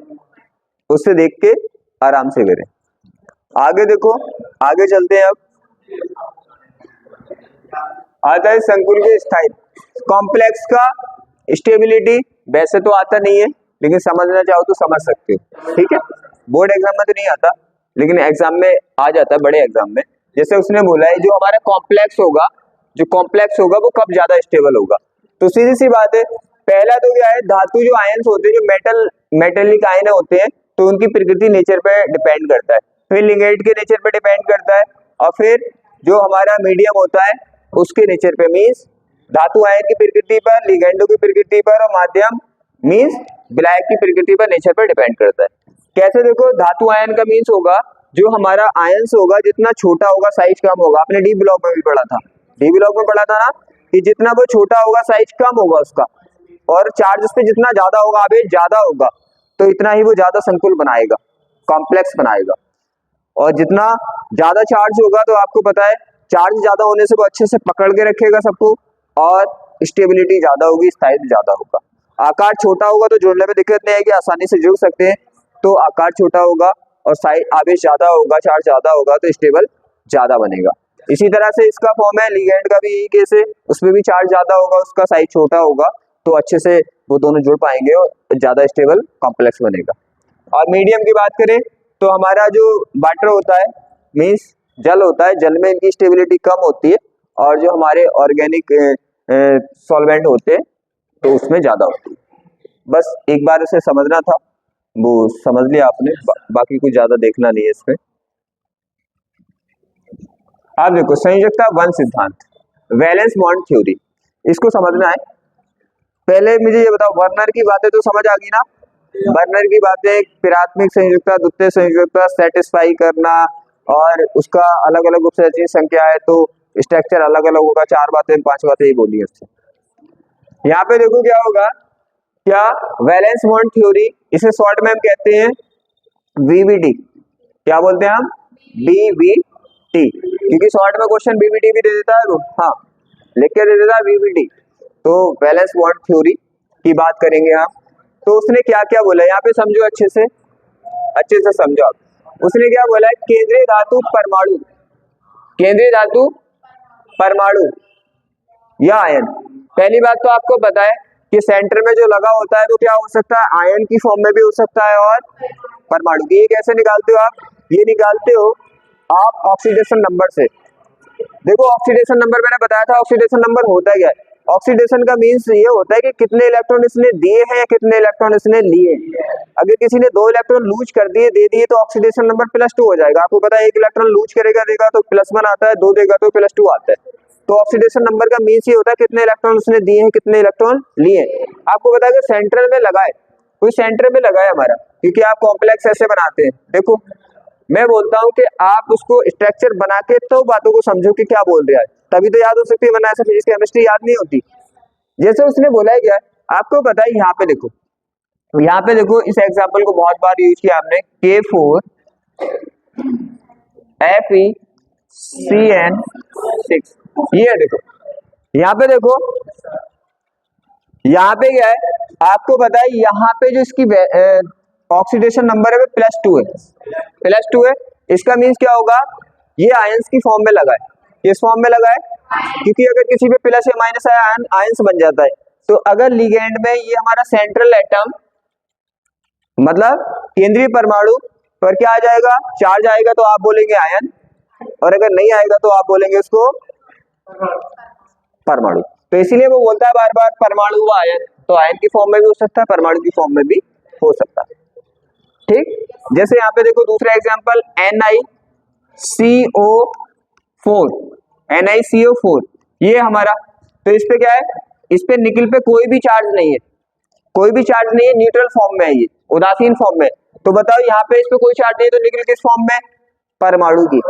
Speaker 1: उससे देख के आराम से करें। आगे देखो, आगे चलते हैं। अब आता है संकुल के स्थायित्व, कॉम्प्लेक्स का स्टेबिलिटी वैसे तो आता नहीं है, लेकिन समझना चाहो तो समझ सकते हो, ठीक है। बोर्ड एग्जाम में तो नहीं आता, लेकिन एग्जाम में आ जाता है, बड़े एग्जाम में। जैसे उसने बोला है जो हमारा कॉम्प्लेक्स होगा वो कब ज्यादा स्टेबल होगा। तो सीधी सी बात है, पहला तो क्या है, धातु जो आयंस होते हैं, जो मेटेलिक आयन होते हैं, तो उनकी प्रकृति नेचर पे डिपेंड करता है, फिर लिगेंड के नेचर पे डिपेंड करता है, और फिर जो हमारा मीडियम होता है उसके नेचर पे, मीन्स धातु आयन की प्रकृति पर, लिगेंडों की प्रकृति पर, और माध्यम मीन्स विलायक की प्रकृति पर, नेचर पर डिपेंड करता है। कैसे देखो, धातु आयन का मीन्स होगा जो हमारा आयंस होगा जितना छोटा होगा साइज कम होगा। आपने डी ब्लॉक में भी पढ़ा था, ना कि जितना वो छोटा होगा साइज कम होगा उसका, और चार्ज उस पे जितना ज्यादा होगा, आवेश ज्यादा होगा, तो इतना ही वो ज्यादा संकुल बनाएगा, कॉम्प्लेक्स बनाएगा। और जितना ज्यादा चार्ज होगा तो आपको पता है चार्ज ज्यादा होने से वो अच्छे से पकड़ के रखेगा सबको, और स्टेबिलिटी ज्यादा होगी, स्थायित्व ज्यादा होगा। आकार छोटा होगा तो जोड़ने में दिक्कत नहीं आएगी, आसानी से जुड़ सकते हैं। तो आकार छोटा होगा और साइज आवेश ज्यादा होगा, चार्ज ज्यादा होगा, तो स्टेबल ज्यादा बनेगा। इसी तरह से इसका फॉर्म है, लिगेंड का भी यही केस है, उसमें भी चार्ज ज्यादा होगा, उसका साइज छोटा होगा, तो अच्छे से वो दोनों जुड़ पाएंगे और ज्यादा स्टेबल कॉम्प्लेक्स बनेगा। और मीडियम की बात करें तो हमारा जो वाटर होता है, मीन्स जल होता है, जल में इनकी स्टेबिलिटी कम होती है, और जो हमारे ऑर्गेनिक सॉल्वेंट होते हैं तो उसमें ज्यादा होती है। बस एक बार इसे समझना था, वो समझ लिया आपने, बाकी कुछ ज्यादा देखना नहीं है इसमें। आप देखो संयोजकता वन सिद्धांत, वैलेंस बॉन्ड थ्योरी, इसको समझना है। पहले मुझे ये बताओ, वर्नर की बातें तो समझ आ गई ना। वर्नर की बातें, प्राथमिक संयोजकता, द्वितीय संयोजकता सेटिस्फाई करना, और उसका अलग अलग उपसर्जनीय संख्या है तो स्ट्रक्चर अलग अलग होगा, 4 बातें 5 बातें ही बोली है उससे। यहाँ पे देखो क्या होगा, क्या वैलेंस बॉन्ड थ्योरी, इसे शॉर्ट में हम कहते हैं बीबीटी, क्या बोलते हैं हम, बीबीटी, क्योंकि शॉर्ट में क्वेश्चन बीबीटी भी दे देता है वो, हाँ लिख के दे देता है बीबीटी। तो बैलेंस बॉन्ड थ्योरी की बात करेंगे हम। तो उसने क्या क्या बोला यहाँ पे समझो, अच्छे से समझो आप। उसने क्या बोला है, केंद्रीय धातु परमाणु, केंद्रीय धातु परमाणु या आयन। पहली बात तो आपको पता है कि सेंटर में जो लगा होता है वो क्या हो सकता है, आयन की फॉर्म में भी हो सकता है और परमाणु की। ये कैसे निकालते हो आप, ये निकालते हो आप ऑक्सीडेशन नंबर से। देखो ऑक्सीडेशन नंबर मैंने बताया था, ऑक्सीडेशन नंबर होता क्या है, ऑक्सीडेशन का मीन्स ये होता है कि कितने इलेक्ट्रॉन इसने दिए हैं या कितने इलेक्ट्रॉन इसने लिए हैं। अगर किसी ने 2 इलेक्ट्रॉन लूज कर दिए, दे दिए, तो ऑक्सीडेशन नंबर +2 हो जाएगा। आपको पता है 1 इलेक्ट्रॉन लूज करेगा देगा तो +1 आता है, 2 देगा तो +2 आता है। तो ऑक्सीडेशन नंबर का मीन्स ये होता है कितने इलेक्ट्रॉन उसने दिए हैं, कितने इलेक्ट्रॉन लिए। आपको पता है कि सेंटर में लगाए, कोई सेंटर में लगाए हमारा, क्योंकि आप कॉम्प्लेक्स ऐसे बनाते हैं। देखो मैं बोलता हूँ कि आप उसको स्ट्रक्चर बना के तो बातों को समझो कि क्या बोल रहा है, तभी तो याद हो सकती है, वरना ऐसे फिजिक्स केमिस्ट्री याद नहीं होती। जैसे उसने बोला है क्या, आपको पता है यहाँ पे देखो, यहाँ पे देखो इस एग्जांपल को बहुत बार यूज किया हमने, K4FeCN6, ये है देखो, यहाँ पे देखो, यहाँ पे क्या है आपको पता है, यहाँ पे जो इसकी ऑक्सीडेशन नंबर है वो +2 है। इसका मीन्स क्या होगा, ये आयंस की फॉर्म में लगा है, किस फॉर्म में लगा है, क्योंकि अगर किसी पे प्लस या माइनस है आयंस बन जाता है। तो अगर लिगेंड में ये हमारा सेंट्रल एटम मतलब केंद्रीय परमाणु पर क्या आ जाएगा, चार्ज आएगा, तो आप बोलेंगे आयन, और अगर नहीं आएगा तो आप बोलेंगे उसको परमाणु। तो इसीलिए वो बोलता है बार बार परमाणु व आयन, तो आयन की फॉर्म में भी हो सकता है, परमाणु की फॉर्म में भी हो सकता है। ठीक, जैसे यहाँ पे देखो दूसरा एग्जांपल NiCO4, ये हमारा, तो इस पे क्या है, इस पे निकल पे कोई भी चार्ज नहीं है, न्यूट्रल फॉर्म में है, ये उदासीन फॉर्म में। तो बताओ यहाँ पे इस पे कोई चार्ज नहीं है तो निकल किस फॉर्म में, परमाणु की।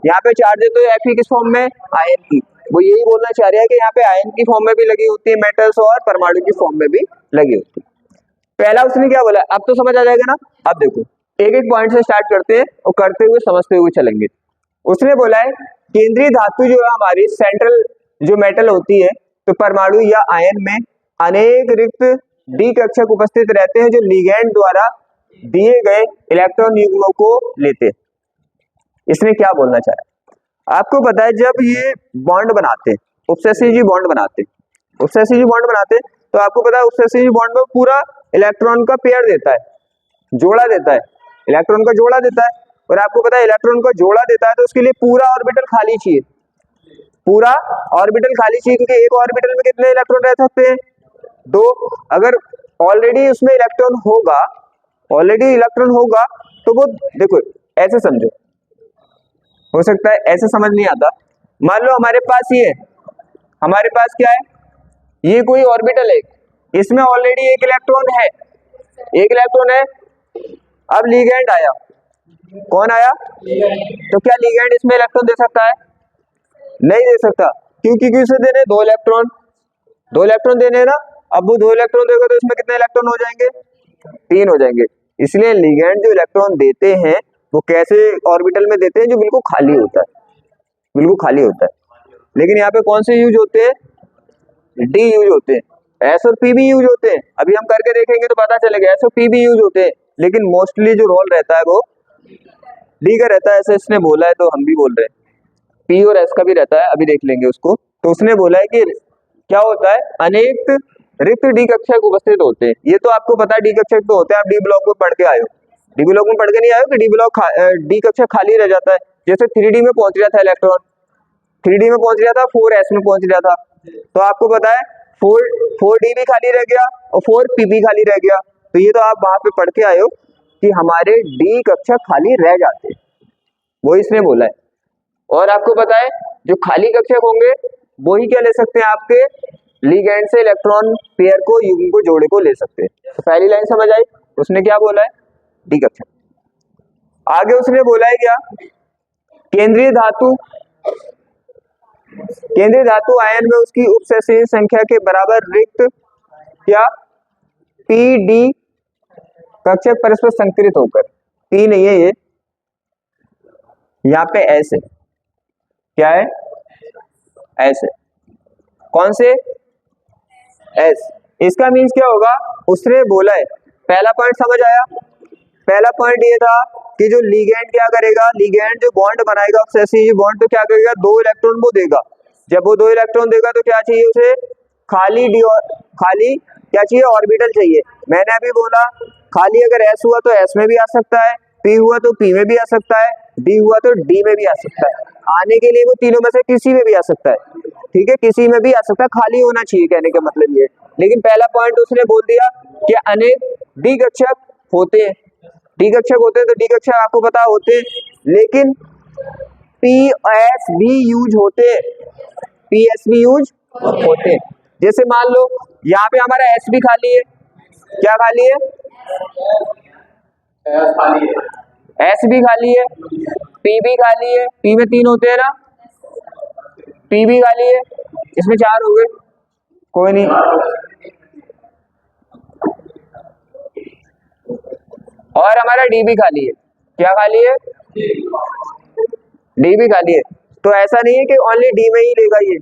Speaker 1: यहाँ पे चार्ज है तो Fe किस फॉर्म में, आयन की। वो यही बोलना चाह रहा है कि यहाँ पे आयन की फॉर्म में भी लगी होती है मेटल्स और परमाणु की फॉर्म में भी लगी होती है। पहला उसने क्या बोला, अब तो समझ आ जाएगा ना। अब देखो एक एक पॉइंट से स्टार्ट करते हैं और करते हुए समझते हुए चलेंगे। उसने बोला है केंद्रीय धातु जो है हमारी सेंट्रल जो मेटल होती है, तो परमाणु या आयन में अनेक रिक्त डी कक्षक उपस्थित रहते हैं जो लिगैंड द्वारा दिए गए इलेक्ट्रॉन युग्मों को लेते हैं। इसने क्या बोलना चाहा, आपको पता है जब ये बॉन्ड बनाते हैं, उपसेसिव बॉन्ड बनाते हैं, तो आपको पता है उपसेसिव बॉन्ड में पूरा इलेक्ट्रॉन का पेयर देता है, जोड़ा देता है, इलेक्ट्रॉन का जोड़ा देता है। और आपको पता है इलेक्ट्रॉन का जोड़ा देता है तो उसके लिए पूरा ऑर्बिटल खाली चाहिए, क्योंकि एक ऑर्बिटल में कितने इलेक्ट्रॉन रह सकते हैं, 2। अगर ऑलरेडी उसमें इलेक्ट्रॉन होगा तो वो देखो ऐसे समझो, हो सकता है ऐसे समझ नहीं आता। मान लो हमारे पास क्या है, ये कोई ऑर्बिटल है, इसमें ऑलरेडी एक इलेक्ट्रॉन है। अब लिगैंड आया, कौन आया, तो क्या लिगैंड इसमें इलेक्ट्रॉन दे सकता है, नहीं दे सकता, क्योंकि उसे देने 2 इलेक्ट्रॉन देने ना। अब वो 2 इलेक्ट्रॉन देगा तो इसमें कितने इलेक्ट्रॉन हो जाएंगे, 3 हो जाएंगे। इसलिए लिगैंड जो इलेक्ट्रॉन देते हैं वो कैसे ऑर्बिटल में देते हैं, जो बिल्कुल खाली होता है, लेकिन यहाँ पे कौन से यूज होते हैं, डी यूज होते हैं, एस और पी भी यूज होते हैं। अभी हम करके देखेंगे तो पता चलेगा, एस और पी भी यूज होते हैं, लेकिन मोस्टली जो रोल रहता है वो डी का रहता है। ऐसे इसने बोला है तो हम भी बोल रहे हैं, पी और एस का भी रहता है, अभी देख लेंगे उसको। तो उसने बोला है कि क्या होता है, अनेक रिक्त डी कक्षक उपस्थित होते हैं। ये तो आपको पता है डी कक्षक तो होते हैं, आप डी ब्लॉक में पढ़ के आए हो, डी ब्लॉक में पढ़ के नहीं आए हो कि डी कक्षक खाली रह जाता है। जैसे 3D में पहुंच रहा था इलेक्ट्रॉन, 3D में पहुंच रहा था, 4s में पहुंच रहा था, तो आपको पता है 4d भी खाली रह गया और 4p भी खाली रह गया। तो ये तो आप वहां पे पढ़ के आए हो कि हमारे डी कक्षक खाली रह जाते हैं, वो इसने बोला है। और आपको पता है जो खाली कक्षक होंगे वो ही क्या ले सकते हैं, आपके लिगैंड से इलेक्ट्रॉन पेयर को, युग्म को, जोड़े को ले सकते हैं। तो पहली लाइन समझ आई, उसने क्या बोला है, डी कक्षक। आगे उसने बोला है क्या, केंद्रीय धातु आयन में उसकी उपसेसिव संख्या के बराबर रिक्त क्या पी डी कक्षक परस्पर संकृत होकर, पी नहीं है ये, यहाँ पे एस है। क्या है? एस है। कौन से? एस। इसका मीन्स क्या होगा? उसने बोला है, पहला पॉइंट समझ आया? पहला पॉइंट ये था कि जो लिगेंड क्या करेगा, लिगेंड जो बॉन्ड बनाएगा ऑक्सीजन बॉन्ड, तो क्या करेगा, 2 इलेक्ट्रॉन वो देगा। जब वो 2 इलेक्ट्रॉन देगा तो क्या चाहिए उसे? खाली क्या चाहिए? ऑर्बिटल चाहिए। मैंने अभी बोला खाली अगर एस हुआ तो एस में भी आ सकता है, पी हुआ तो पी में भी आ सकता है, डी हुआ तो डी में भी आ सकता है। आने के लिए वो तीनों में से किसी में भी आ सकता है, ठीक है, किसी में भी आ सकता है, खाली होना चाहिए, कहने का मतलब ये। लेकिन पहला पॉइंट उसने बोल दिया कि अनेक डी कक्षक होते हैं, डी कक्षक होते हैं, तो डी कक्षक आपको पता होते हैं, लेकिन पी एस भी यूज होते हैं, पी एस भी यूज होते हैं। जैसे मान लो यहाँ पे हमारा एस भी खाली है, क्या खाली है? एस भी खाली है, पी भी खाली है, पी में 3 होते हैं ना, पी भी खाली है, इसमें 4 हो गए, कोई नहीं। और हमारा डी भी खाली है, क्या खाली है? डी भी खाली है। तो ऐसा नहीं है कि ओनली डी में ही लेगा, ये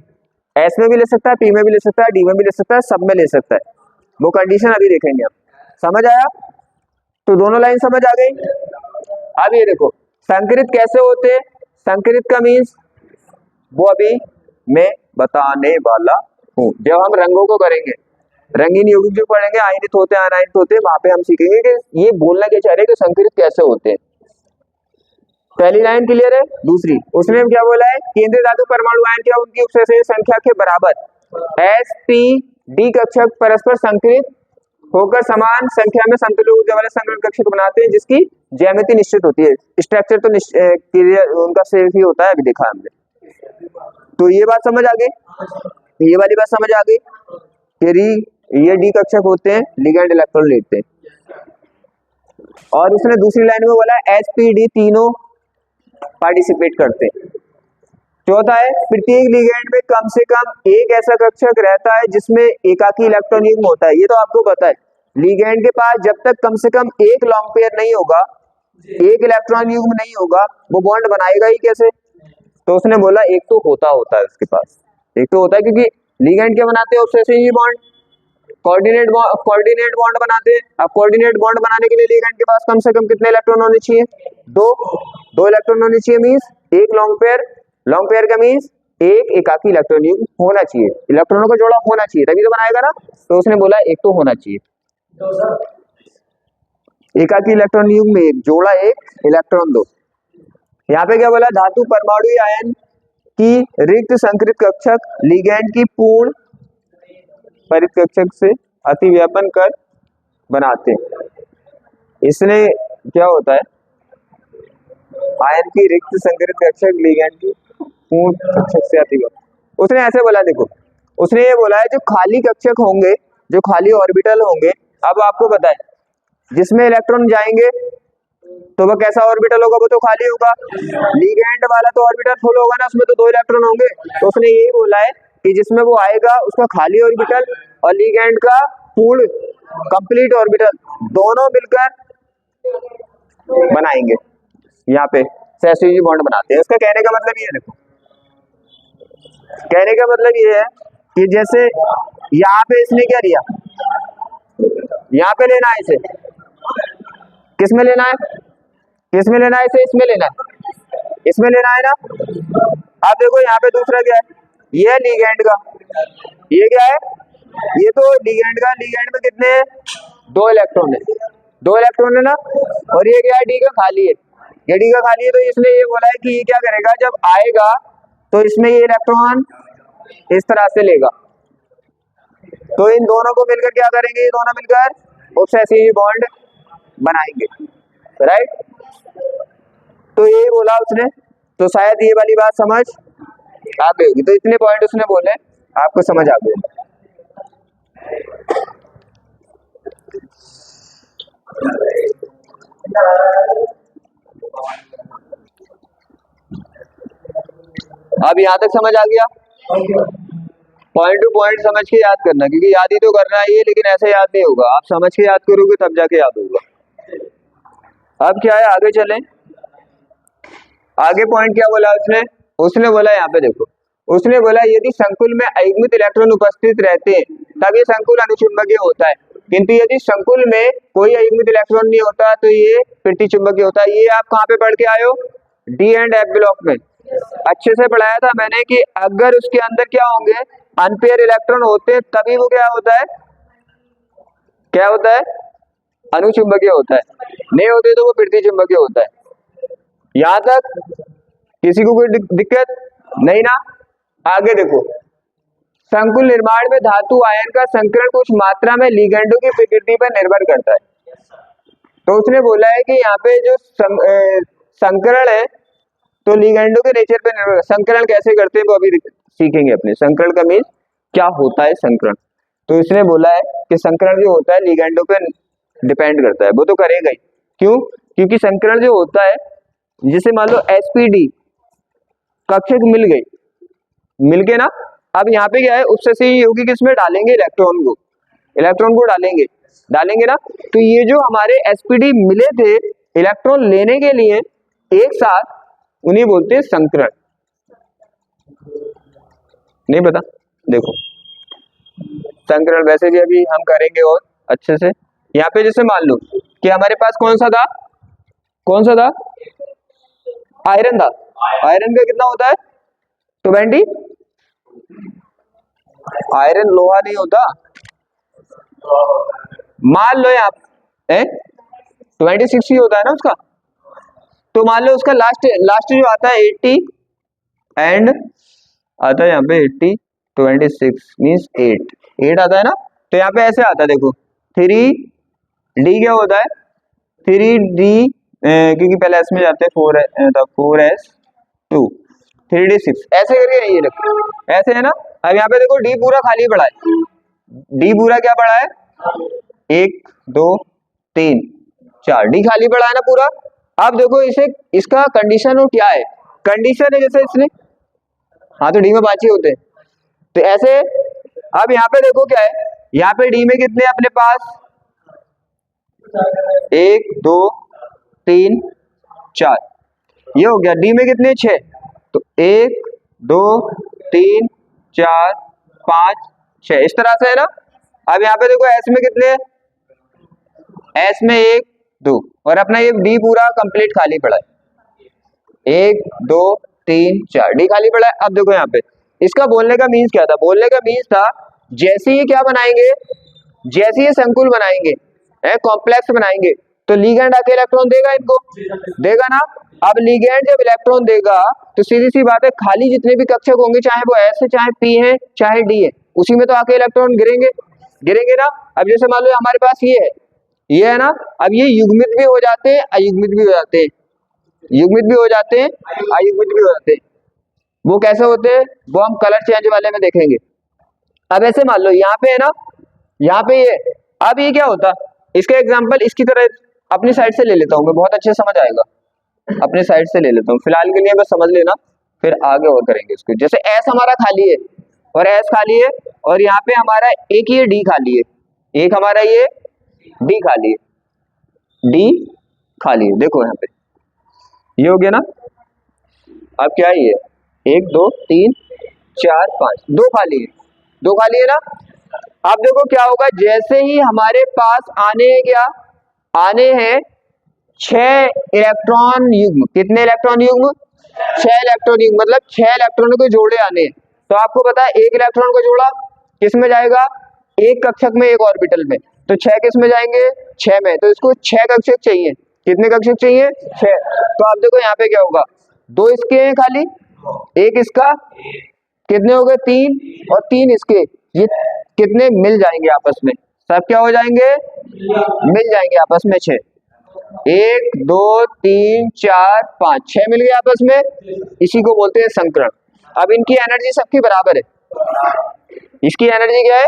Speaker 1: एस में भी ले सकता है, पी में भी ले सकता है, डी में भी ले सकता है, सब में ले सकता है, वो कंडीशन अभी देखेंगे हम। समझ आया? तो दोनों लाइन समझ आ गई। अब ये देखो संकरित कैसे होते हैं, संकरित का मीन्स वो अभी मैं बताने वाला हूँ। जब हम रंगों को करेंगे, रंगीन यौगिक जो पढ़ेंगे, आयनित होते हैं, अनायनित होते हैं, वहां पे हम सीखेंगे कि ये बोलना क्या चाह रहे हैं कि संकरित कैसे होते हैं। पहली लाइन क्लियर है? दूसरी उसने क्या बोला है, केंद्रीय धातु परमाणु आयन क्या उनकी उपस्थिति संख्या के बराबर एस पी डी कक्षक परस्पर संकरित होकर समान संख्या में समतुल्य ऊर्जा वाले संकरण कक्षक बनाते हैं, जिसकी ज्यामिति निश्चित होती है। स्ट्रक्चर तो क्लियर उनका सेफ ही होता है, अभी देखा हमने। तो ये बात समझ आ गई, ये वाली बात समझ आ गई कि ये डी कक्षक होते हैं, लिगेंड इलेक्ट्रॉन लेते हैं। और उसने दूसरी लाइन में बोला एस पी डी तीनों पार्टिसिपेट करते हैं। चौथा है प्रत्येक लिगेंड में कम से कम एक ऐसा कक्षक रहता है जिसमें एकाकी इलेक्ट्रॉन युग्म होता है। ये तो आपको पता है, लिगेंड के पास जब तक कम से कम एक लॉन्ग पेयर नहीं होगा, एक इलेक्ट्रॉन युग्म नहीं होगा, वो बॉन्ड बनाएगा ही कैसे? तो उसने बोला एक तो होता है उसके पास, एक तो होता है, क्योंकि लिगेंड क्या बनाते हैं? ऑब्सेसिव बॉन्ड, कोऑर्डिनेट बॉन्ड बनाते हैं। अब कोऑर्डिनेट बॉन्ड बनाने के लिए लिगेंड के पास कम से कम कितने इलेक्ट्रॉन होने चाहिए? 2 इलेक्ट्रॉन होने चाहिए, मींस एक लॉन्ग पेयर का मीन्स एक एकाकी इलेक्ट्रॉन युग्म होना चाहिए, इलेक्ट्रॉनों का जोड़ा होना चाहिए, तभी तो बनाएगा ना। तो उसने बोला एक तो होना चाहिए, एकाकी इलेक्ट्रॉन युग्म में एक, जोड़ा एक, इलेक्ट्रॉन 2। यहाँ पे क्या बोला? धातु परमाणु आयन की रिक्त संकरित कक्षक लिगेंड की पूर्ण परिकक्षक से अतिव्यापन कर बनाते हैं। इसने क्या होता है, आयन की रिक्त संकरित कक्षक लिगेंड की पूर्ण कक्षक से अतिव्यापन। उसने ऐसे बोला, देखो उसने ये बोला है जो खाली कक्षक होंगे, जो खाली ऑर्बिटल होंगे, अब आपको पता है जिसमें इलेक्ट्रॉन जाएंगे तो वह कैसा ऑर्बिटल होगा? वो तो खाली होगा। लिगेंड वाला तो ऑर्बिटल फुल होगा ना, उसमें तो 2 इलेक्ट्रॉन होंगे। तो उसने यही बोला है कि जिसमें वो आएगा उसका खाली ऑर्बिटल और लिगेंड का पूर्ण कंप्लीट ऑर्बिटल दोनों मिलकर बनाएंगे, यहाँ पे सैसिजी बॉन्ड बनाते हैं। उसका कहने का मतलब ये है, देखो कहने का मतलब ये है कि जैसे यहाँ पे इसने क्या लिया, यहाँ पे लेना है इसे, किस में लेना है? किस में लेना है इसे? इसमें लेना है, इसमें लेना है ना। अब देखो यहाँ पे दूसरा क्या है, ये है लिगेंड का, ये क्या है? ये तो लिगेंड का, लिगेंड में कितने हैं? 2 इलेक्ट्रॉन है, 2 इलेक्ट्रॉन है ना। और ये क्या है? डी का खाली है, ये डी का खाली है। तो इसने ये बोला है कि ये क्या करेगा, जब आएगा तो इसमें ये इलेक्ट्रॉन इस तरह से लेगा, तो इन दोनों को मिलकर क्या करेंगे? ये दोनों मिलकर ऑब्सेसिव बॉन्ड बनाएंगे, राइट। तो ये बोला उसने, तो शायद ये वाली बात समझ आ गई होगी। तो इतने पॉइंट उसने बोले, आपको समझ आ गए। अब यहाँ तक समझ आ गया? पॉइंट टू पॉइंट समझ के याद करना, क्योंकि याद ही तो करना है ये, लेकिन ऐसे याद नहीं होगा, आप समझ के याद करोगे तब जाके याद होगा। अब क्या है, आगे चलें। आगे पॉइंट क्या बोला उसने, उसने बोला यहाँ पे देखो, उसने बोला यदि संकुल में अयुग्मित इलेक्ट्रॉन उपस्थित रहते हैं तब ये संकुल अनुचुंबकीय होता है, किंतु यदि संकुल में कोई अयुग्मित इलेक्ट्रॉन नहीं होता तो ये प्रतिचुंबकीय होता है। ये आप कहाँ पे पढ़ के आए हो, डी एंड एफ ब्लॉक में अच्छे से पढ़ाया था मैंने कि अगर उसके अंदर क्या होंगे, अनपेयर इलेक्ट्रॉन होते हैं तभी वो क्या होता है, क्या होता है, अनुचुंबकीय होता है, नहीं होते तो वो प्रतिचुंबकीय होता है। यहां तक किसी को कोई दिक्कत नहीं ना। आगे देखो, संकुल निर्माण में धातु आयन का संकरण कुछ मात्रा में लिगेंडों की प्रकृति पर निर्भर करता है। तो उसने बोला है कि यहाँ पे जो संकरण है तो लिगेंडों के नेचर पे निर्भर, संकरण कैसे करते हैं वो अभी सीखेंगे अपने, संकरण का मीन क्या होता है संकरण। तो इसने बोला है कि संकरण जो होता है लिगेंडों पे डिपेंड करता है, वो तो करेगा ही, क्यों, क्योंकि संकरण जो होता है, जिसे मान लो sp_d कक्षक मिल गई, मिल के ना, अब यहाँ पे क्या है, उपस्थिति यौगिक किसमें डालेंगे, इलेक्ट्रॉन को डालेंगे ना, तो ये जो हमारे sp_d मिले थे इलेक्ट्रॉन लेने के लिए एक साथ, उन्हें बोलते हैं संकरण। नहीं पता, देखो संकरण वैसे भी अभी हम करेंगे और अच्छे से। यहाँ पे जैसे मान लो कि हमारे पास कौन सा था, आयरन था, आयरन का कितना होता है 20, आयरन लोहा नहीं होता, मान लो यहाँ 26 ही होता है ना उसका, तो मान लो उसका लास्ट जो आता है 80 एंड आता है यहाँ पे 80, 26 मीन्स 8 आता है ना। तो यहाँ पे ऐसे आता है देखो 3d क्या होता है, 3d क्योंकि पहले s में जाते हैं 4s2 3d6 ऐसे करके, ये देखो ऐसे है ना। अब यहाँ पे देखो d पूरा खाली पड़ा है, d पूरा क्या पड़ा है, 1 2 3 4, d खाली पड़ा है ना पूरा। अब देखो इसे, इसका कंडीशन वो क्या है, कंडीशन है जैसे इसने, हाँ तो डी में 5 ही होते हैं, तो ऐसे। अब यहाँ पे देखो क्या है, यहाँ पे डी में कितने अपने पास, 1 2 3 4, ये हो गया। डी में कितने 6, तो 1 2 3 4 5 6 इस तरह से है ना। अब यहाँ पे देखो एस में कितने, एस में 1 2 और अपना ये डी पूरा कंप्लीट खाली पड़ा है, 1 2 3 4 डी खाली पड़ा है। अब देखो यहाँ पे इसका बोलने का मीन्स क्या था, बोलने का मीन्स था जैसे ही क्या बनाएंगे, जैसे ही संकुल बनाएंगे, कॉम्प्लेक्स बनाएंगे, तो लिगेंड आके इलेक्ट्रॉन देगा, इनको देगा ना। अब लिगेंड जब इलेक्ट्रॉन देगा तो सीधी सी बात है, खाली जितने भी कक्षक होंगे, चाहे वो एस है, चाहे पी है, चाहे डी है, उसी में तो आके इलेक्ट्रॉन गिरेंगे ना। अब जैसे मान लो हमारे पास ये है ना, अब ये युग्मित भी हो जाते हैं, अयुग्मित भी हो जाते हैं, युग्मित भी हो जाते हैं, अयुग्मित भी हो जाते हैं। वो कैसे होते हैं वो हम कलर चेंज वाले में देखेंगे। अब ऐसे मान लो यहाँ पे है ना, यहाँ पे ये, अब ये क्या होता, इसका एग्जांपल इसकी तरह अपनी साइड से ले लेता हूँ मैं, बहुत अच्छे समझ आएगा, अपने साइड से ले लेता हूँ फिलहाल के लिए, बस समझ लेना, फिर आगे और करेंगे इसको। जैसे एस हमारा खाली है और एस खाली है, और यहाँ पे हमारा एक ये डी खाली है, एक हमारा ये डी खाली है, डी खाली है, देखो यहाँ पे ये हो गया ना। अब क्या है, ये 1 2 3 4 5 2 खाली है, 2 खाली है ना। अब देखो क्या होगा, जैसे ही हमारे पास आने हैं 6 इलेक्ट्रॉन युग्म, कितने इलेक्ट्रॉन युग्म, 6 इलेक्ट्रॉन युग्म, मतलब 6 इलेक्ट्रॉनों के जोड़े आने हैं। तो आपको पता है एक इलेक्ट्रॉन को जोड़ा किस में जाएगा, एक कक्षक में, एक ऑर्बिटल में, तो 6 किस में जाएंगे, 6 में, तो इसको 6 कक्षक चाहिए, कितने कक्षक चाहिए, 6। तो आप देखो यहाँ पे क्या होगा, 2 इसके हैं खाली, एक इसका, कितने हो गए 3, और 3 इसके, ये कितने मिल जाएंगे आपस में, सब क्या हो जाएंगे, मिल जाएंगे आपस में 6, 1 2 3 4 5 6 मिल गए आपस में, इसी को बोलते हैं संकरण। अब इनकी एनर्जी सबकी बराबर है, इसकी एनर्जी क्या है,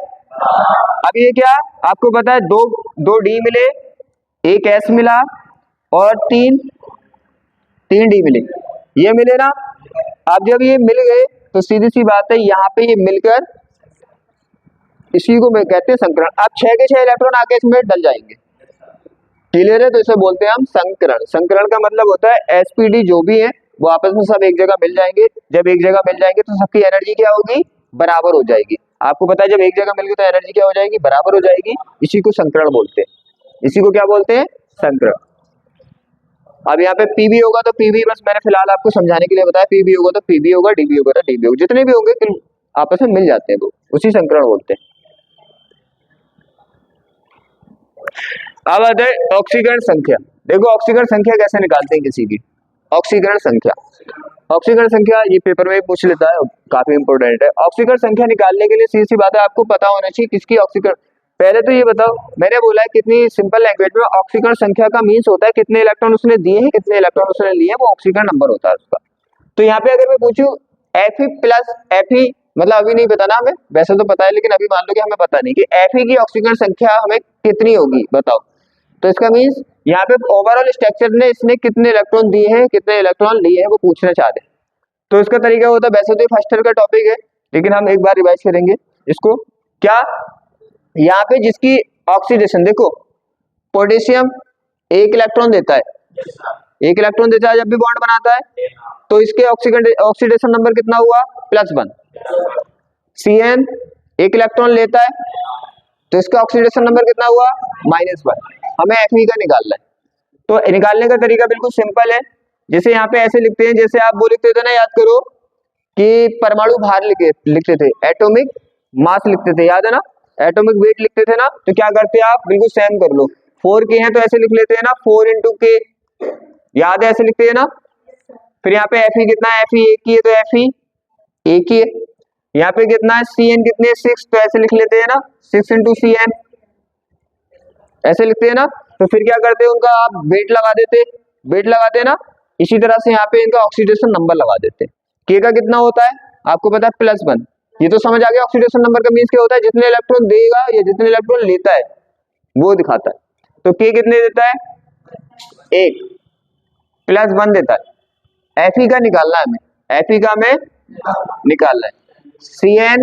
Speaker 1: अब ये क्या आपको पता है, दो डी मिले, एक एस मिला, और 3 डी मिले, ये मिले ना। अब जब ये मिल गए तो सीधी सी बात है, यहाँ पे ये मिलकर इसी को कहते हैं संकरण। अब 6 के 6 इलेक्ट्रॉन आके इसमें डल जाएंगे, क्लियर है? तो इसे बोलते हैं हम संकरण। संकरण का मतलब होता है एसपीडी जो भी है वो आपस में सब एक जगह मिल जाएंगे। जब एक जगह मिल जाएंगे तो सबकी एनर्जी क्या होगी? बराबर हो जाएगी। आपको पता है जब एक जगह मिल गई तो एनर्जी क्या हो जाएगी? बराबर हो जाएगी। इसी को संकरण बोलते हैं। इसी को क्या बोलते हैं? संकरण। अब यहाँ पे पीवी होगा तो पीवी, बस मैंने फिलहाल आपको समझाने के लिए बताया, पीवी होगा तो पीवी होगा, डीवी होगा तो डीवी होगा, जितने भी होंगे आपस में मिल जाते हैं वो, उसी संकरण बोलते हैं। अब आते हैं ऑक्सीकरण संख्या। देखो ऑक्सीकरण संख्या कैसे निकालते हैं किसी की। ऑक्सीकरण संख्या, ऑक्सीकरण संख्या ये पेपर में पूछ लेता है, काफी इंपोर्टेंट है। ऑक्सीकरण संख्या निकालने के लिए सीधी सी बात है, आपको पता होना चाहिए किसकी ऑक्सीकरण। पहले तो ये बताओ, मैंने बोला है कितनी सिंपल लैंग्वेज में, ऑक्सीकरण संख्या का मीन्स होता है कितने इलेक्ट्रॉन उसने दिए हैं, कितने इलेक्ट्रॉन उसने लिए हैं, वो ऑक्सीकरण नंबर होता है उसका। तो यहाँ पे अगर मैं पूछूं Fe प्लस Fe, मतलब अभी नहीं बताना हमें, वैसे तो पता है लेकिन अभी मान लो कि हमें पता नहीं कि Fe की ऑक्सीकरण संख्या हमें कितनी होगी, बताओ। तो इसका मीन्स यहाँ पे ओवरऑल स्ट्रक्चर ने इसने कितने इलेक्ट्रॉन दिए हैं, कितने इलेक्ट्रॉन लिए हैं, वो पूछना चाहते हैं। तो इसका तरीका होता है, वैसे तो फर्स्ट ईयर का टॉपिक है लेकिन हम एक बार रिवाइज करेंगे इसको। क्या यहाँ पे जिसकी ऑक्सीडेशन, देखो पोटेशियम एक इलेक्ट्रॉन देता है, एक इलेक्ट्रॉन देता है जब भी बॉन्ड बनाता है, तो इसके ऑक्सीडेशन नंबर कितना हुआ? +1। Cn एक इलेक्ट्रॉन लेता है तो इसका ऑक्सीडेशन नंबर कितना हुआ? -1। हमें Fe का निकालना है। तो निकालने का तरीका बिल्कुल सिंपल है। जैसे यहाँ पे ऐसे लिखते हैं, जैसे आप वो लिखते थे ना, याद करो कि परमाणु भार लिखते थे, एटॉमिक मास लिखते थे, याद है ना, एटॉमिक वेट लिखते थे ना। तो क्या करते हैं आप, बिल्कुल सेम कर लो। 4K है तो ऐसे लिख लेते हैं ना, 4 × K, याद है, ऐसे लिखते हैं ना। फिर यहाँ पे Fe कितना है? Fe एक ही है तो Fe एक ही है। यहाँ पे कितना है? Cn कितने? 6, तो ऐसे लिख लेते हैं ना, 6 × Cn, ऐसे लिखते हैं ना। तो फिर क्या करते हैं, उनका आप वेट लगा देते, वेट लगाते हैं ना। इसी तरह से यहाँ पे इनका ऑक्सीडेशन नंबर लगा देते हैं। K का कितना होता है आपको पता है? +1। ये तो समझ आ गया ऑक्सीडेशन नंबर का मीन्स क्या होता है, जितने इलेक्ट्रॉन देगा या जितने इलेक्ट्रॉन लेता है वो दिखाता है। तो K कितने देता है? 1, +1 देता है। Fe का निकालना है हमें, Fe का हमें निकालना है। Cn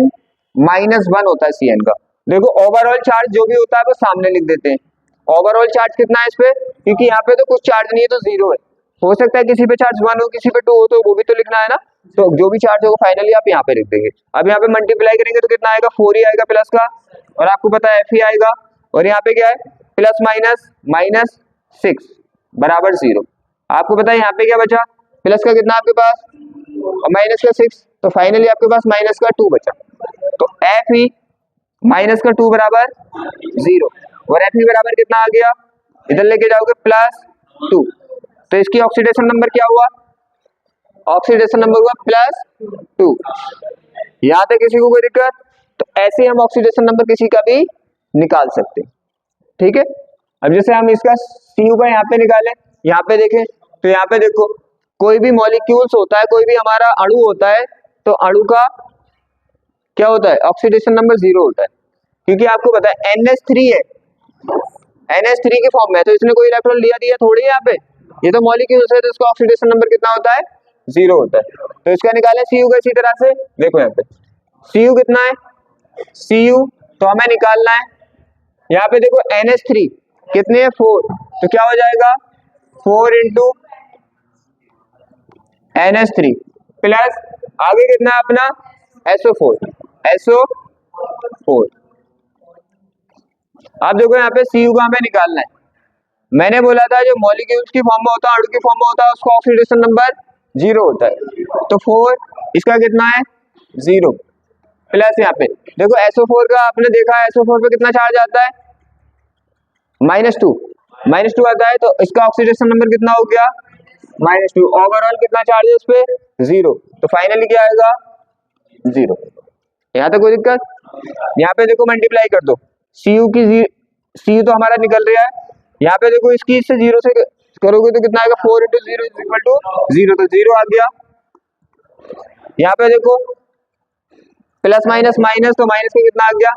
Speaker 1: -1 होता है Cn का। देखो ओवरऑल चार्ज जो भी होता है वो सामने लिख देते हैं। ओवरऑल चार्ज कितना है इस पे, क्योंकि यहाँ पे तो कुछ चार्ज नहीं है तो 0 है। हो सकता है किसी पे चार्ज 1 हो, किसी पे 2 हो, तो वो भी तो लिखना है ना। तो जो भी चार्ज होगा फाइनली आप यहाँ पे लिख देंगे। अब यहाँ पे मल्टीप्लाई करेंगे तो कितना आएगा? 4 ही आएगा प्लस का, और आपको पता है Fe आएगा, और यहाँ पे क्या है? प्लस माइनस -6 बराबर 0। आपको पता है यहाँ पे क्या बचा? प्लस का कितना आपके पास और माइनस का 6, तो फाइनली आपके पास माइनस का 2 बचा। तो Fe माइनस का 2 बराबर 0, और Fe बराबर कितना आ गया? इधर लेके जाओगे +2, तो इसकी ऑक्सीडेशन नंबर क्या हुआ? ऑक्सीडेशन नंबर हुआ +2। यहाँ तक किसी को कोई दिक्कत? तो ऐसे हम ऑक्सीडेशन नंबर किसी का भी निकाल सकते हैं, ठीक है। अब जैसे हम इसका Cu का यहाँ पे निकालें, यहाँ पे देखें तो यहाँ पे देखो कोई भी मॉलिक्यूल्स होता है, कोई भी हमारा अणु होता है, तो अणु का क्या होता है? ऑक्सीडेशन नंबर 0 होता है, क्योंकि आपको पता है NH3 है, NH3 के फॉर्म में, तो इसने कोई इलेक्ट्रॉन लिया दिया थोड़ी है यहाँ पे, ये तो मॉलिक्यूल्स है, तो इसका ऑक्सीडेशन नंबर कितना होता है? 0 होता है। तो इसका निकालें Cu का इसी तरह से, देखो यहाँ पे Cu कितना है? Cu तो हमें निकालना है, यहाँ पे देखो NH3 कितने है? 4, तो क्या हो जाएगा? 4 × NH3 प्लस आगे कितना है अपना? SO4। अब देखो यहाँ पे Cu का हमें निकालना है। मैंने बोला था जो मॉलिक्यूल्स की फॉर्म में होता है, अणु की फॉर्म में होता है, उसका ऑक्सीडेशन नंबर 0 होता है। तो 4 इसका कितना है? 0 प्लस यहाँ पे देखो SO4 का आपने देखा है, SO4 पे कितना चार्ज आता है? -2 आता है, तो इसका ऑक्सीडेशन नंबर कितना हो गया? -2। ओवरऑल कितना चार्ज है इस पे? 0, तो फाइनली क्या आएगा? 0। यहाँ तक कोई दिक्कत? यहाँ पे देखो मल्टीप्लाई कर दो, Cu तो हमारा निकल रहा है, यहाँ पे देखो इसकी इससे 0 से करोगे तो कितना आएगा? 4 × 0 = 0, तो 0 आ गया। यहाँ पे देखो प्लस माइनस तो माइनस का कितना आ गया?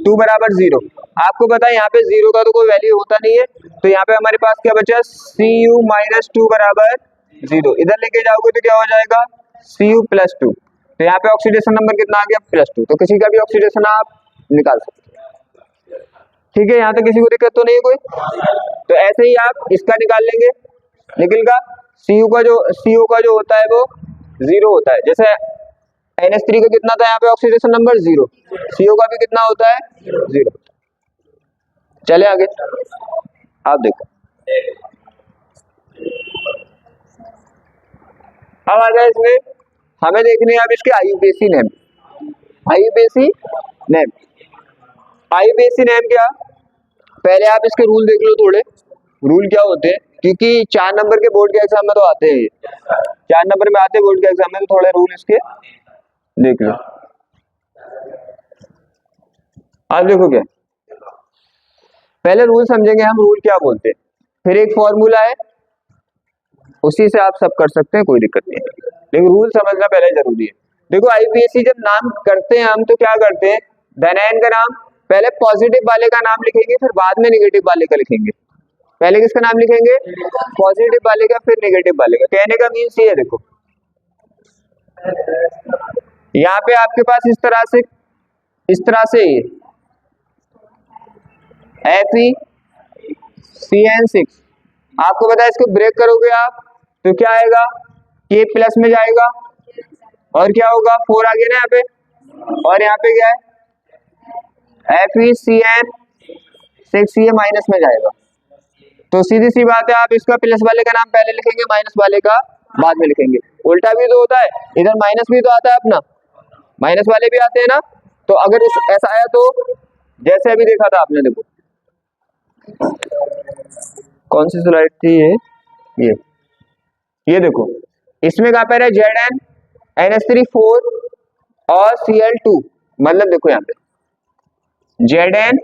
Speaker 1: 2 बराबर 0। आपको पता है यहाँ पे 0 का तो कोई वैल्यू होता नहीं है, तो यहाँ पे हमारे पास क्या बचा? Cu - 2 बराबर 0। इधर लेके जाओगे तो क्या हो जाएगा? Cu + 2, तो यहाँ पे ऑक्सीडेशन नंबर कितना आ गया? +2। तो किसी का भी ऑक्सीडेशन आप निकाल सकते हैं। ठीक है, यहाँ तक किसी को दिक्कत तो नहीं है कोई? तो ऐसे ही आप इसका निकाल लेंगे, निकलेगा CO का जो होता है वो 0 होता है। जैसे NH3 का कितना था यहाँ पे ऑक्सीडेशन नंबर 0, CO का भी कितना होता है 0। चले आगे, आप देखो अब आ जाए इसमें, हमें देखने अब इसके IUPAC name. IUPAC name, IUPAC name क्या, पहले आप इसके रूल देख लो थोड़े, रूल क्या होते हैं, क्योंकि 4 नंबर के बोर्ड के एग्जाम में तो आते हैं, 4 नंबर में आते हैं बोर्ड के एग्जाम में, तो थोड़े रूल इसके देख लो। आप देखो क्या, पहले रूल समझेंगे हम, रूल क्या बोलते हैं, फिर एक फॉर्मूला है, उसी से आप सब कर सकते हैं, कोई दिक्कत नहीं है, लेकिन रूल समझना पहले जरूरी है। देखो IUPAC जब नाम करते हैं हम तो क्या करते हैं, धनायन का नाम पहले पॉजिटिव वाले का नाम लिखेंगे, फिर बाद में नेगेटिव वाले का लिखेंगे। पहले किसका नाम लिखेंगे, पॉजिटिव वाले का, फिर नेगेटिव वाले का। कहने का मीन्स ये है, देखो यहाँ पे आपके पास इस तरह से FeCN6, आपको पता है इसको ब्रेक करोगे आप तो क्या आएगा, K प्लस में जाएगा, और क्या होगा 4 आ गया ना यहाँ पे, और यहाँ पे क्या है FeCN6, ये माइनस में जाएगा। तो सीधी सी बात है, आप इसका प्लस वाले का नाम पहले लिखेंगे, माइनस वाले का बाद में लिखेंगे। उल्टा भी तो होता है, इधर माइनस भी तो आता है अपना, माइनस वाले भी आते हैं ना। तो अगर ऐसा आया तो जैसे अभी देखा था आपने, देखो कौन सी स्लाइड थी ये देखो, इसमें कहा पे Zn NH3 4 और Cl2, मतलब देखो यहाँ पे Zn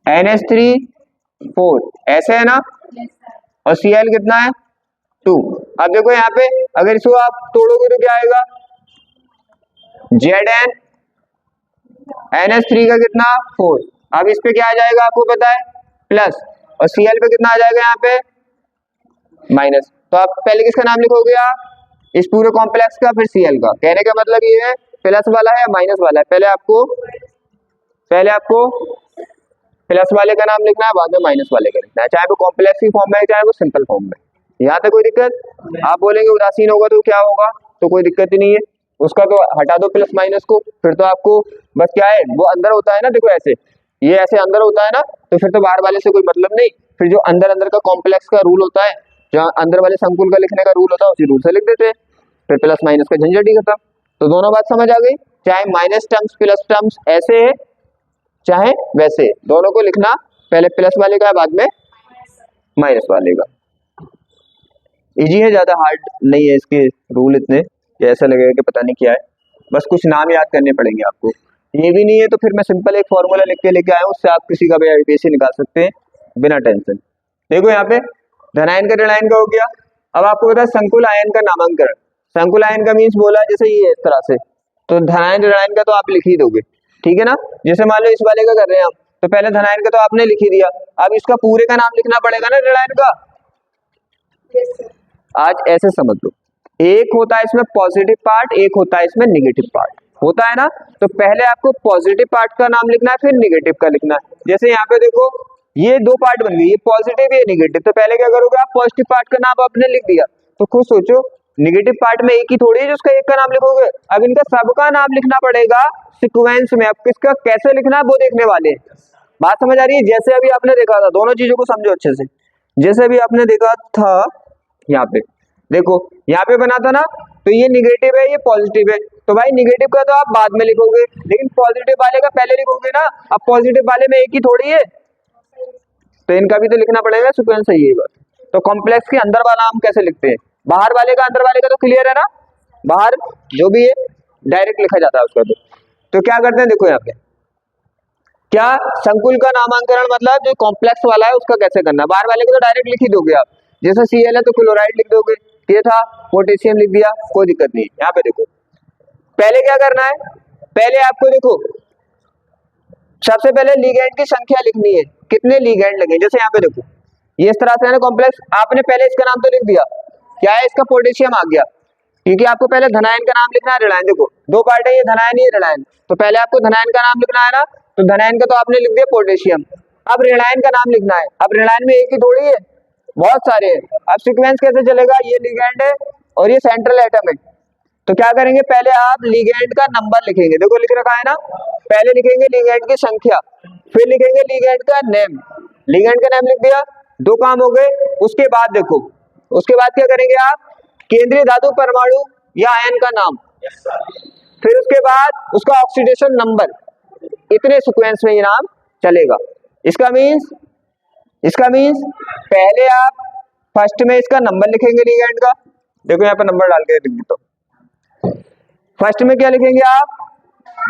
Speaker 1: NH3 4 ऐसे है ना, और Cl कितना है 2। अब देखो यहाँ पे अगर इसको आप तोड़ोगे तो क्या आएगा, Zn NH3 का कितना 4, अब इस पे क्या आ जाएगा आपको पता है प्लस, और Cl पे कितना आ जाएगा यहाँ पे माइनस। तो आप पहले किसका नाम लिखोगे, आप इस पूरे कॉम्प्लेक्स का, फिर Cl का। कहने का मतलब ये है प्लस वाला है या माइनस वाला है, पहले आपको प्लस वाले का नाम लिखना है, बाद में माइनस वाले का लिखना है, चाहे वो कॉम्प्लेक्स की फॉर्म में है, चाहे वो सिंपल फॉर्म में। यहाँ तक कोई दिक्कत? आप बोलेंगे उदासीन होगा तो क्या होगा, तो कोई दिक्कत ही नहीं है, उसका तो हटा दो प्लस माइनस को, फिर तो आपको बस क्या है, वो अंदर होता है ना, देखो ऐसे ये ऐसे अंदर होता है ना, तो फिर तो बाहर वाले से कोई मतलब नहीं, फिर जो अंदर का कॉम्प्लेक्स का रूल होता है, जो अंदर वाले संकुल का लिखने का रूल होता है, उसी रूल से लिख देते हैं, फिर प्लस माइनस का झंझट ही खत्म। तो दोनों बात समझ आ गई, चाहे माइनस टर्म्स प्लस टर्म्स ऐसे है चाहे वैसे, दोनों को लिखना पहले प्लस वाले का, बाद में माइनस वाले का। इजी है, ज्यादा हार्ड नहीं है इसके रूल इतने, ऐसा लगेगा कि पता नहीं क्या है, बस कुछ नाम याद करने पड़ेंगे आपको। ये भी नहीं है तो फिर मैं सिंपल एक फॉर्मूला लिख के लेके आया हूँ, उससे आप किसी का भी IUPAC निकाल सकते हैं बिना टेंशन। देखो यहाँ पे धनायन का ऋणायन का हो गया। अब आपको पता है संकुल आयन का नामांकन, संकुल आयन का मीन्स बोला जैसे ये इस तरह से, तो धनायन ऋणायन का तो आप लिख ही दोगे, ठीक है ना। जैसे मान लो इस वाले का कर रहे हैं हम, तो पहले धनायन का तो आपने लिख ही दिया, अब इसका पूरे का नाम लिखना पड़ेगा ना ऋणायन का। आज ऐसे समझ लो, एक होता है इसमें पॉजिटिव पार्ट, एक होता है इसमें निगेटिव पार्ट, होता है ना। तो पहले आपको पॉजिटिव पार्ट का नाम लिखना है, फिर निगेटिव का लिखना है। जैसे यहाँ पे देखो ये 2 पार्ट बन गई, ये पॉजिटिव ये निगेटिव, तो पहले क्या करोगे आप, पॉजिटिव पार्ट का नाम आपने लिख दिया, तो खुद सोचो निगेटिव पार्ट में एक ही थोड़ी है जिसका एक का नाम लिखोगे, अब इनका सबका नाम लिखना पड़ेगा सीक्वेंस में। अब किसका कैसे लिखना है वो देखने वाले हैं, बात समझ आ रही है। जैसे अभी आपने देखा था, दोनों चीजों को समझो अच्छे से, जैसे अभी आपने देखा था यहाँ पे देखो, यहाँ पे बना था ना, तो ये निगेटिव है ये पॉजिटिव है, तो भाई निगेटिव का तो आप बाद में लिखोगे, लेकिन पॉजिटिव वाले का पहले लिखोगे ना। अब पॉजिटिव वाले में एक ही थोड़ी है, तो इनका भी तो लिखना पड़ेगा सीक्वेंस है, यही बात। तो कॉम्प्लेक्स के अंदर वाला हम कैसे लिखते हैं, बाहर वाले का अंदर वाले का तो क्लियर है ना, बाहर जो भी है डायरेक्ट लिखा जाता है उसका। तो क्या करते हैं देखो यहाँ पे, क्या संकुल का नामांकन मतलब जो कॉम्प्लेक्स वाला है उसका कैसे करना है, बाहर वाले को तो डायरेक्ट लिख ही दोगे आप, जैसे Cl है तो क्लोराइड लिख दोगे, ये था पोटेशियम लिख दिया, कोई दिक्कत नहीं। यहाँ पे देखो पहले क्या करना है, पहले आपको देखो सबसे पहले लिगेंड की संख्या लिखनी है, कितने लिगेंड लगे। जैसे यहाँ पे देखो ये इस तरह से है ना कॉम्प्लेक्स, आपने पहले इसका नाम तो लिख दिया, क्या है इसका पोटेशियम आ गया, क्योंकि आपको पहले धनायन का नाम लिखना है ऋणायन। देखो 2 पार्ट है, ये धनायन ये ऋणायन, तो पहले आपको धनायन का नाम लिखना है ना, तो धनायन का तो आपने लिख दिया पोटेशियम। अब ऋणायन का नाम लिखना है। अब ऋणायन में एक ही थोड़ी है, बहुत सारे हैं। अब सीक्वेंस कैसे चलेगा, ये लिगेंड है और ये सेंट्रल एटम है। तो क्या करेंगे, पहले आप लिगेंड का नंबर लिखेंगे, देखो लिख रखा है ना, पहले लिखेंगे लिगेंड की संख्या, फिर लिखेंगे लिगेंड का नेम। लिगेंड का नाम लिख दिया, दो काम हो गए। उसके बाद देखो, उसके बाद क्या करेंगे आप, केंद्रीय धातु परमाणु या आयन का नाम, फिर उसके बाद उसका ऑक्सीडेशन नंबर, इतने सीक्वेंस में ये नाम चलेगा। इसका मीन्स पहले आप फर्स्ट में इसका नंबर लिखेंगे लिगेंड का, देखो यहाँ पे नंबर डाल के लिख देता हूं। फर्स्ट में क्या लिखेंगे आप,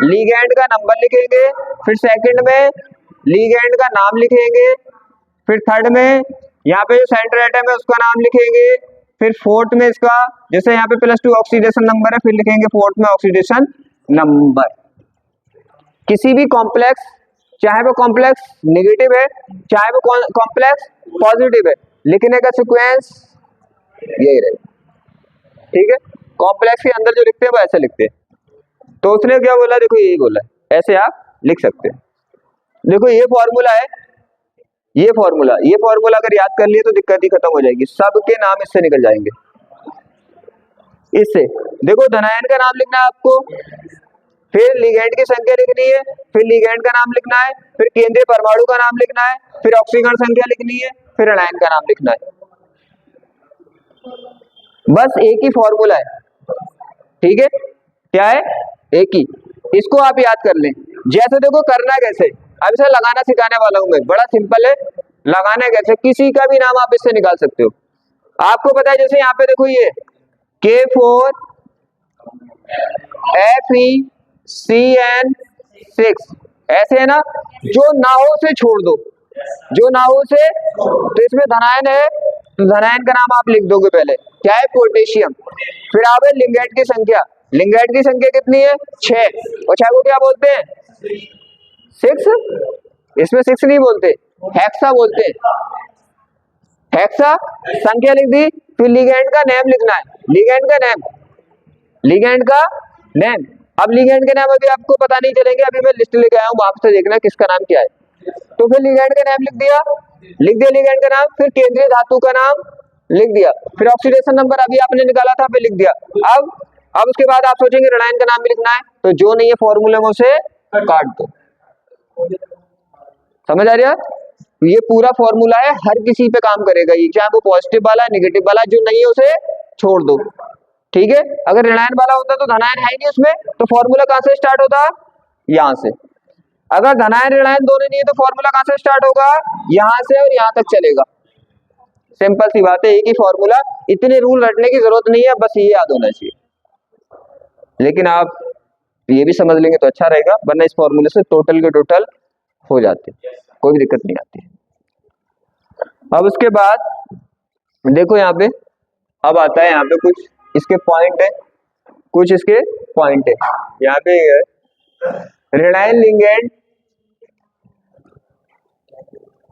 Speaker 1: लिगेंड का नंबर लिखेंगे, फिर सेकंड में लिगेंड का नाम लिखेंगे, फिर थर्ड में यहाँ पे जो सेंटर एटम है उसका नाम लिखेंगे, फिर फोर्थ में इसका, जैसे यहाँ पे +2 ऑक्सीडेशन नंबर है, फिर लिखेंगे फोर्थ में ऑक्सीडेशन नंबर। किसी भी कॉम्प्लेक्स, चाहे वो कॉम्प्लेक्स नेगेटिव है चाहे वो कॉम्प्लेक्स पॉजिटिव है, लिखने का सीक्वेंस यही रहेगा, ठीक है। कॉम्प्लेक्स के अंदर जो लिखते हैं वो ऐसे लिखते हैं। तो उसने क्या बोला, देखो यही बोला है, ऐसे आप लिख सकते हैं। देखो ये फॉर्मूला है, ये फॉर्मूला अगर याद कर लिए तो दिक्कत ही खत्म हो जाएगी, सबके नाम इससे निकल जाएंगे इससे। देखो धनायन का नाम लिखना है आपको, फिर लिगेंड की संख्या लिखनी है, फिर लिगेंड का नाम लिखना है, फिर केंद्रीय परमाणु का नाम लिखना है, फिर ऑक्सीकरण संख्या लिखनी है, फिर ऋणायन का नाम लिखना है। बस एक ही फॉर्मूला है, ठीक है, क्या है, एक ही। इसको आप याद कर लें। जैसे देखो करना कैसे, अब इसे लगाना सिखाने वाला हूं मैं, बड़ा सिंपल है। लगाना कैसे, किसी का भी नाम आप इससे निकाल सकते हो। आपको पता है, जैसे यहाँ पे देखो ये K4 FeCN6 ऐसे है ना, जो ना हो से छोड़ दो, जो ना हो से, तो इसमें धनायन है तो धनायन का नाम आप लिख दोगे पहले, क्या है, पोटेशियम। फिर आप लिगेंड की संख्या, लिगेंड की संख्या कितनी है, 6, और 6 को क्या बोलते हैं, 6। इसमें 6 नहीं बोलते, हेक्सा बोलते हैं, हेक्सा। संख्या लिख दी, फिर लिगेंड का नेम लिखना है, लिगेंड का नेम, लिगेंड का नेम। अब लिगेंड के नाम अभी आपको पता नहीं चलेंगे, अभी मैं लिस्ट लेके आया हूँ, वहां से देखना किसका नाम क्या है। तो फिर लिगेंड का नाम लिख दिया लिगेंड का नाम, फिर केंद्रीय धातु का नाम लिख दिया, फिर ऑक्सीडेशन नंबर अभी आपने निकाला था, फिर लिख दिया। अब उसके बाद आप सोचेंगे ऋणायन का नाम भी लिखना है, तो जो नहीं है फॉर्मूले में उसे काट दो। समझ आ रही है, ये पूरा फॉर्मूला है, हर किसी पे काम करेगा ये, चाहे वो पॉजिटिव वाला नेगेटिव वाला, जो नहीं है उसे छोड़ दो, ठीक है। अगर ऋणायन वाला होता तो धनायन है नहीं उसमें, तो फॉर्मूला कहां से स्टार्ट होता, यहां से। अगर धनायन ऋणायन दोनों नहीं है तो फॉर्मूला कहां से स्टार्ट होगा, यहां से और यहां तक चलेगा। सिंपल सी बात है, एक ही फॉर्मूला, इतने रूल रटने की जरूरत नहीं है, बस ये याद होना चाहिए। लेकिन आप ये भी समझ लेंगे तो अच्छा रहेगा, वरना इस फॉर्मूले से टोटल के टोटल हो जाते, कोई भी दिक्कत नहीं आती। अब उसके बाद देखो यहाँ पे, अब आता है यहाँ पे कुछ इसके पॉइंट है, कुछ इसके पॉइंट है। यहाँ पे ऋणायन लिगेंड,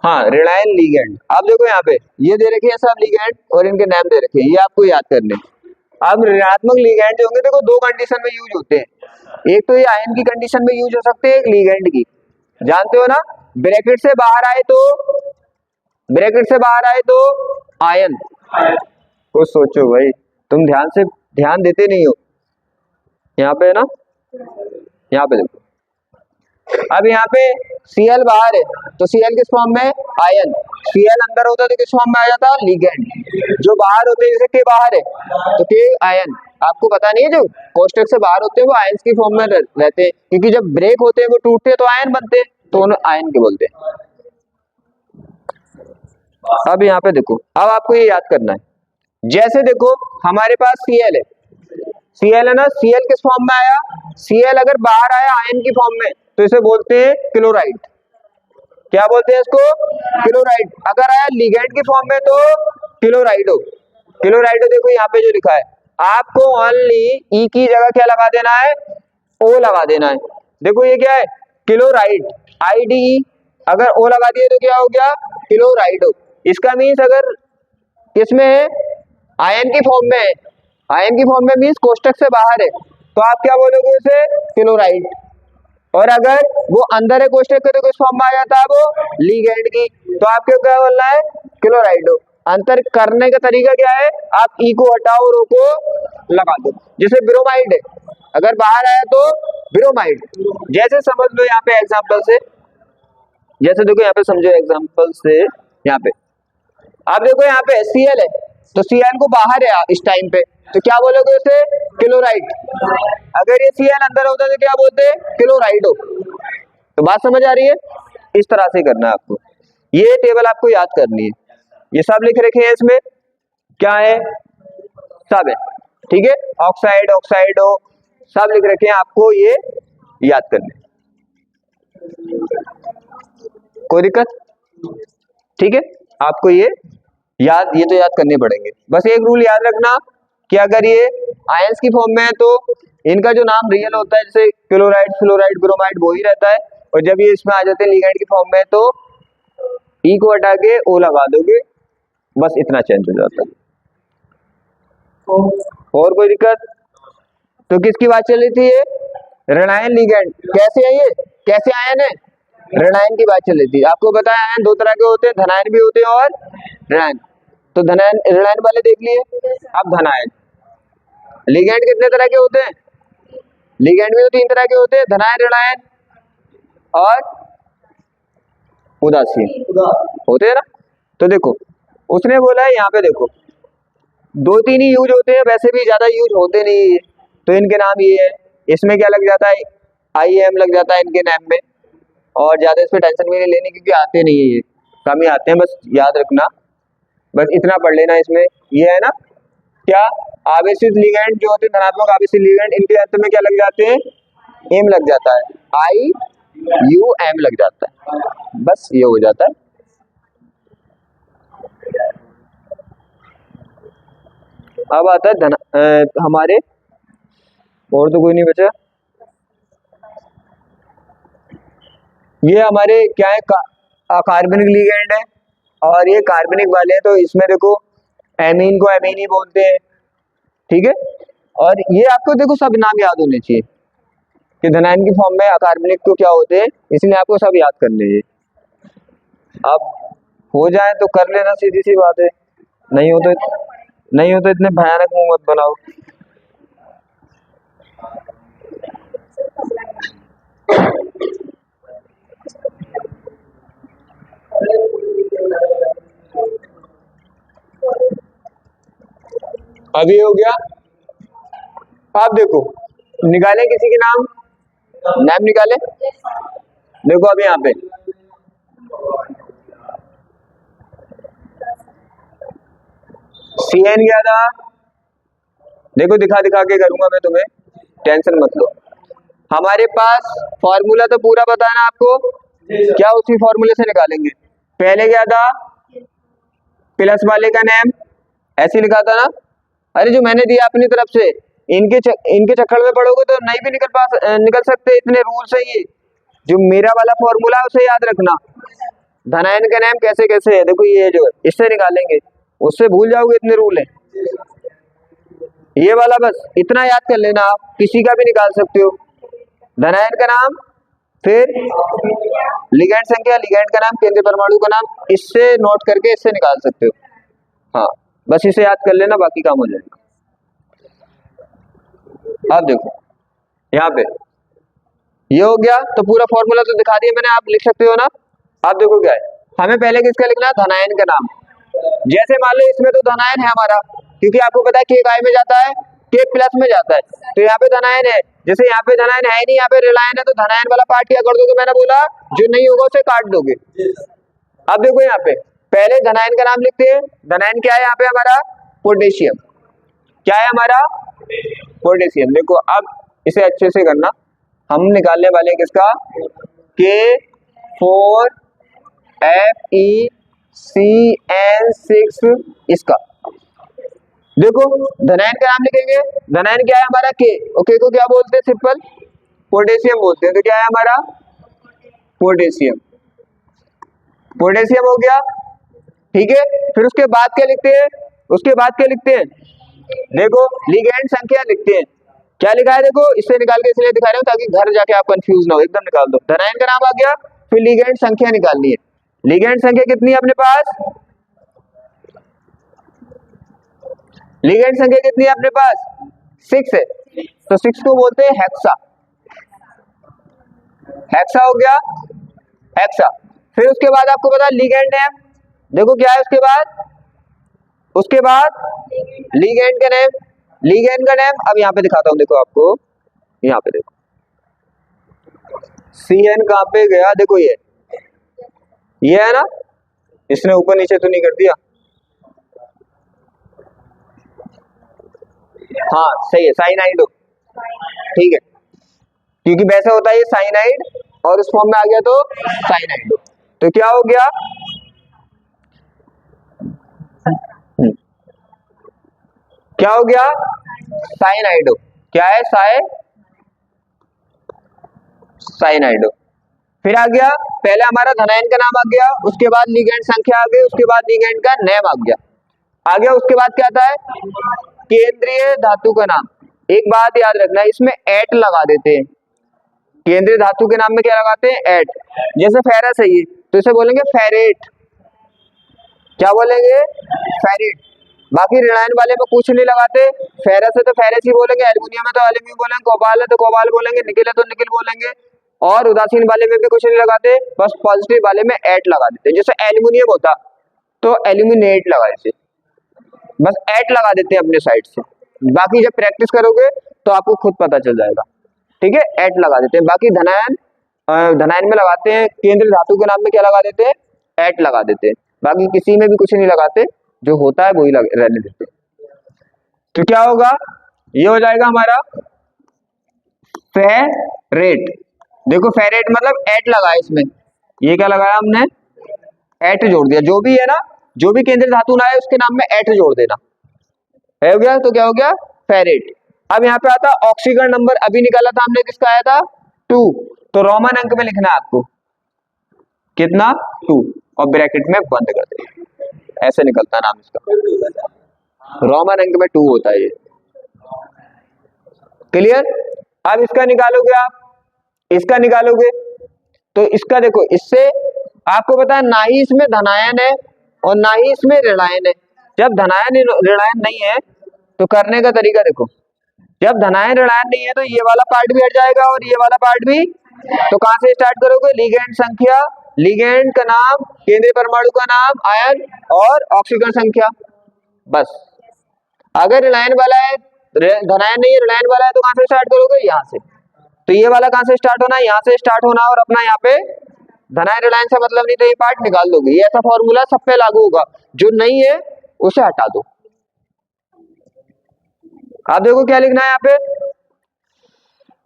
Speaker 1: हाँ ऋणायन लिगेंड। अब देखो यहाँ पे ये दे रखे हैं सब लिगेंड और इनके नाम दे रखे हैं, ये आपको याद करने। अब ऋणात्मक लिगेंड जो होंगे, देखो दो कंडीशन में यूज होते हैं, एक तो ये आयन की कंडीशन में यूज हो सकते हैं, एक लिगेंड की, जानते हो ना। ब्रैकेट से बाहर आए तो आयन, कुछ सोचो भाई, तुम ध्यान देते नहीं हो। यहाँ पे है ना, यहाँ पे देखो, अब यहाँ पे Cl बाहर है तो Cl किस फॉर्म में, आयन। Cl अंदर होता तो किस फॉर्म में आ जाता, लिगेंड। जो बाहर होते हैं, जैसे K बाहर है तो K आयन। आपको पता नहीं है, जो कोष्टक से बाहर होते हैं वो आयन की फॉर्म में रहते हैं, क्योंकि जब ब्रेक होते हैं वो टूटते हैं तो आयन बनते हैं, तो उन्हें आयन के बोलते हैं। अब यहाँ पे देखो, अब आपको ये याद करना है, जैसे देखो हमारे पास Cl है, Cl है ना, Cl किस फॉर्म में आया, Cl अगर बाहर आया आयन की फॉर्म में तो इसे बोलते हैं क्लोराइड। क्या बोलते हैं इसको, क्लोराइड। अगर आया लिगेंड की फॉर्म में तो क्लोराइडो। देखो यहाँ पे जो लिखा है, आपको ओनली ई की जगह क्या लगा देना है, ओ लगा देना है। देखो ये क्या है, क्लोराइड, IDE। अगर ओ लगा दिए तो क्या हो गया, क्लोराइडो। इसका मीन्स अगर किसमें है, आयन की फॉर्म में है, आयन की फॉर्म में मीन्स कोष्टक से बाहर है, तो आप क्या बोलोगे उसे, क्लोराइड। और अगर वो अंदर है कोष्टक के तो किस फॉर्म में आ जाता है वो, लिगेंड की। तो आपको क्या बोलना है, क्लोराइड हो। अंतर करने का तरीका क्या है, आप ई को हटाओ और ओ को लगा दो। जैसे ब्रोमाइड है, अगर बाहर आया तो ब्रोमाइड। जैसे समझ लो यहाँ पे एग्जांपल से, जैसे देखो यहाँ पे समझो एग्जांपल से, यहाँ पे आप देखो यहाँ पे Cl है, तो Cl को बाहर है इस टाइम पे, तो क्या बोलोगे उसे, क्लोराइड। अगर ये Cl अंदर होता तो क्या बोलते, क्लोराइड हो। तो बात समझ आ रही है, इस तरह से करना है आपको। ये टेबल आपको याद करनी है, ये सब लिख रखे हैं इसमें, क्या है, सब है, ठीक है। ऑक्साइड, ऑक्साइड हो, सब लिख रखे हैं, आपको ये याद करने, कोई दिक्कत, ठीक है। आपको ये तो याद करने पड़ेंगे। बस एक रूल याद रखना कि अगर ये आयंस की फॉर्म में है तो इनका जो नाम रियल होता है, जैसे क्लोराइड, फ्लोराइड, ब्रोमाइड, वो ही रहता है। और जब ये इसमें आ जाते हैं लिगेंड की फॉर्म में, तो ई को हटा के ओ लगा दोगे, बस इतना चेंज हो जाता है। और कोई दिक्कत? तो किसकी बात चल रही थी, ये ऋणायन लिगेंड। कैसे है ये, कैसे आयन है, ऋणायन की बात चल रही थी। आपको बताया आयन दो तरह के होते हैं, धनायन भी होते हैं और ऋणायन। तो धनायन, ऋणायन वाले देख लिए। अब धनायन, लिगेंड कितने तरह के होते हैं, लिगेंड भी तो 3 तरह के होते हैं, धनायन, ऋणायन और उदासीन होते हैं ना। तो देखो उसने बोला है यहाँ पे, देखो 2-3 ही यूज होते हैं, वैसे भी ज्यादा यूज होते नहीं है। तो इनके नाम ये है, इसमें क्या लग जाता है, IM लग जाता है इनके नाम में। और ज्यादा इस पे टेंशन भी नहीं लेनी, क्योंकि आते नहीं है, ये कम ही आते हैं, बस याद रखना, बस इतना पढ़ लेना। इसमें ये है ना, क्या आवेशित लिगेंड जो होते हैं, धनात्मक आवेशित लिगेंड, इनके अंत में क्या लग जाते हैं, एम लग जाता है, IUM लग जाता है, बस ये हो जाता है। अब आता है हमारे, और तो कोई नहीं बचा। ये हमारे क्या है, कार्बनिक लिगेंड है, और ये कार्बनिक वाले हैं। तो इसमें देखो एमीन को एमीन ही बोलते हैं, ठीक है। और ये आपको देखो सब नाम याद होने चाहिए कि धनायन की फॉर्म में अकार्बनिक को क्या होते हैं, इसलिए आपको सब याद करने चाहिए। अब हो जाए तो कर लेना, सीधी सी बात है। नहीं हो तो इतने भयानक मुंह मत बनाओ। अभी हो गया। आप देखो निकाले किसी के नाम निकाले, देखो अभी यहाँ पे CN क्या था, देखो दिखा के करूंगा मैं तुम्हें, टेंशन मत लो। हमारे पास फॉर्मूला तो पूरा पता है ना आपको, क्या उसी फॉर्मूले से निकालेंगे। पहले क्या था, प्लस वाले का नेम ऐसे लिखा था ना। अरे जो मैंने दिया अपनी तरफ से, इनके चक्कर में पढ़ोगे तो नहीं भी निकल सकते, इतने रूल्स है ये। जो मेरा वाला फॉर्मूला है उसे याद रखना। धनायन का नेम कैसे कैसे है, देखो ये जो है इससे निकालेंगे, उससे भूल जाओगे, इतने रूल है। ये वाला बस इतना याद कर लेना, आप किसी का भी निकाल सकते हो। धनायन का नाम, फिर लिगेंड संख्या, लिगेंड का नाम, केंद्रीय परमाणु का नाम, इससे नोट करके इससे निकाल सकते हो। हाँ बस इसे याद कर लेना, बाकी काम हो जाएगा। आप देखो यहाँ पे ये हो गया, तो पूरा फॉर्मूला तो दिखा दिया मैंने, आप लिख सकते हो ना। आप देखो क्या है, हमें पहले किसका लिखना है, धनायन का नाम। जैसे मान लो इसमें तो धनायन है हमारा, क्योंकि आपको पता है के गाय में जाता है, के प्लस में जाता है, तो यहाँ पे धनायन है। जैसे यहाँ पे धनायन है नहीं, यहाँ पे ऋणायन है, तो धनायन वाला पार्ट क्या कर दोगे, मैंने बोला जो नहीं होगा उसे काट दोगे। अब देखो यहाँ पे पहले धनायन का नाम लिखते हैं। धनायन क्या है यहाँ पे हमारा, पोटेशियम। क्या है हमारा, पोटेशियम। देखो अब इसे अच्छे से करना, हम निकालने वाले किसका, K4FeCN6 इसका। देखो धनायन का नाम लिखेंगे, धनायन क्या है हमारा, के, और के को क्या बोलते हैं, सिंपल पोटेशियम बोलते हैं। तो क्या है हमारा, पोटेशियम। पोटेशियम हो गया, ठीक है। फिर उसके बाद क्या लिखते हैं, उसके बाद क्या लिखते हैं, देखो लिगेंड संख्या लिखते हैं। क्या लिखा है देखो, इससे निकाल के इसलिए दिखा रहे हो ताकि घर जाके आप कंफ्यूज ना हो, एकदम निकाल दो। धनायन का नाम आ गया, फिर लिगेंड संख्या निकालनी है। लिगेंड संख्या कितनी है अपने पास, लिगेंड संख्या कितनी है अपने पास, 6 है, तो 6 को बोलते हैं हेक्सा। हेक्सा हो गया, हेक्सा। फिर उसके बाद आपको पता है लिगेंड नेम, देखो क्या है उसके बाद, उसके बाद लिगेंड का नेम, लिगेंड का नेम अब यहाँ पे दिखाता हूँ, देखो आपको यहाँ पे देखो CN कहाँ पे गया, देखो ये है ना, इसने ऊपर नीचे तो नहीं कर दिया, हाँ सही है, साइनाइड हो, ठीक है, क्योंकि वैसा होता है ये साइनाइड और उस फॉर्म में आ गया तो साइनाइड हो, तो क्या हो गया, क्या हो गया, साइनाइड हो, क्या है साइनाइड हो। फिर आ गया, पहले हमारा धनायन का नाम आ गया, उसके बाद लिगेंड संख्या आ गई, उसके बाद लिगेंड का नेम आ गया, उसके बाद क्या आता है, केंद्रीय धातु का नाम। एक बात याद रखना, इसमें एट लगा देते हैं, केंद्रीय धातु के नाम में क्या लगाते हैं, एट। जैसे फेरस है ये, तो इसे बोलेंगे फेरेट, क्या बोलेंगे, फेरेट। बाकी ऋणायन वाले में कुछ नहीं लगाते, फेरस है तो फेरस ही बोलेंगे, एल्युमिनियम है तो एल्युमिनियम बोलेंगे, कोबाल है तो कोबाल बोलेंगे, निकिल है तो निकिल बोलेंगे, और उदासीन वाले में भी कुछ नहीं लगाते, बस पॉजिटिव वाले में एट लगा देते। जैसे एल्युमिनियम होता तो एल्यूमिनेट लगा देते, बस एट लगा देते हैं अपने साइड से। बाकी जब प्रैक्टिस करोगे तो आपको खुद पता चल जाएगा, ठीक है, एट लगा देते हैं। बाकी धनायन, धनायन में लगाते हैं, केंद्रीय धातु के नाम में क्या लगा देते हैं, एट लगा देते हैं। बाकी किसी में भी कुछ नहीं लगाते, जो होता है वही रहने देते हैं। तो क्या होगा, ये हो जाएगा हमारा फेरेट। देखो फेरेट मतलब एट लगाया इसमें, ये क्या लगाया हमने, एट जोड़ दिया। जो भी है ना, जो भी केंद्रीय धातु ना है उसके नाम में एट जोड़ देना, हो गया, तो क्या हो गया, फेरेट। अब यहाँ पे आता ऑक्सीकरण नंबर, अभी निकाला था हमने, किसका आया था, 2, तो रोमन अंक में लिखना है आपको, कितना, 2, और ब्रैकेट में बंद कर दे, ऐसे निकलता है नाम इसका, रोमन अंक में 2 होता है ये, क्लियर। अब इसका निकालोगे आप, इसका निकालोगे तो इसका देखो, इससे आपको पता है ना ही इसमें धनायन है और ना ही इसमें ऋणायन है। जब धनायन ऋणायन नहीं है तो करने का तरीका देखो, जब धनायन ऋणायन नहीं है तो ये वाला पार्ट भी हट जाएगा और ये वाला पार्ट भी, तो कहां से स्टार्ट करोगे, लिगेंड संख्या, लिगेंड का नाम, केंद्रीय परमाणु का नाम, आयन और ऑक्सीकरण संख्या, बस। अगर ऋणायन वाला है, धनायन नहीं है, ऋणायन वाला है, तो कहां से स्टार्ट करोगे, यहाँ से। तो ये वाला कहां से स्टार्ट होना है, यहाँ से स्टार्ट होना, और अपना यहाँ पे धनायन ऋणायन से मतलब नहीं, तो ये पार्ट निकाल दोगे। ये ऐसा फॉर्मूला सब पे लागू होगा, जो नहीं है उसे हटा दो। आप देखो क्या लिखना है यहाँ पे,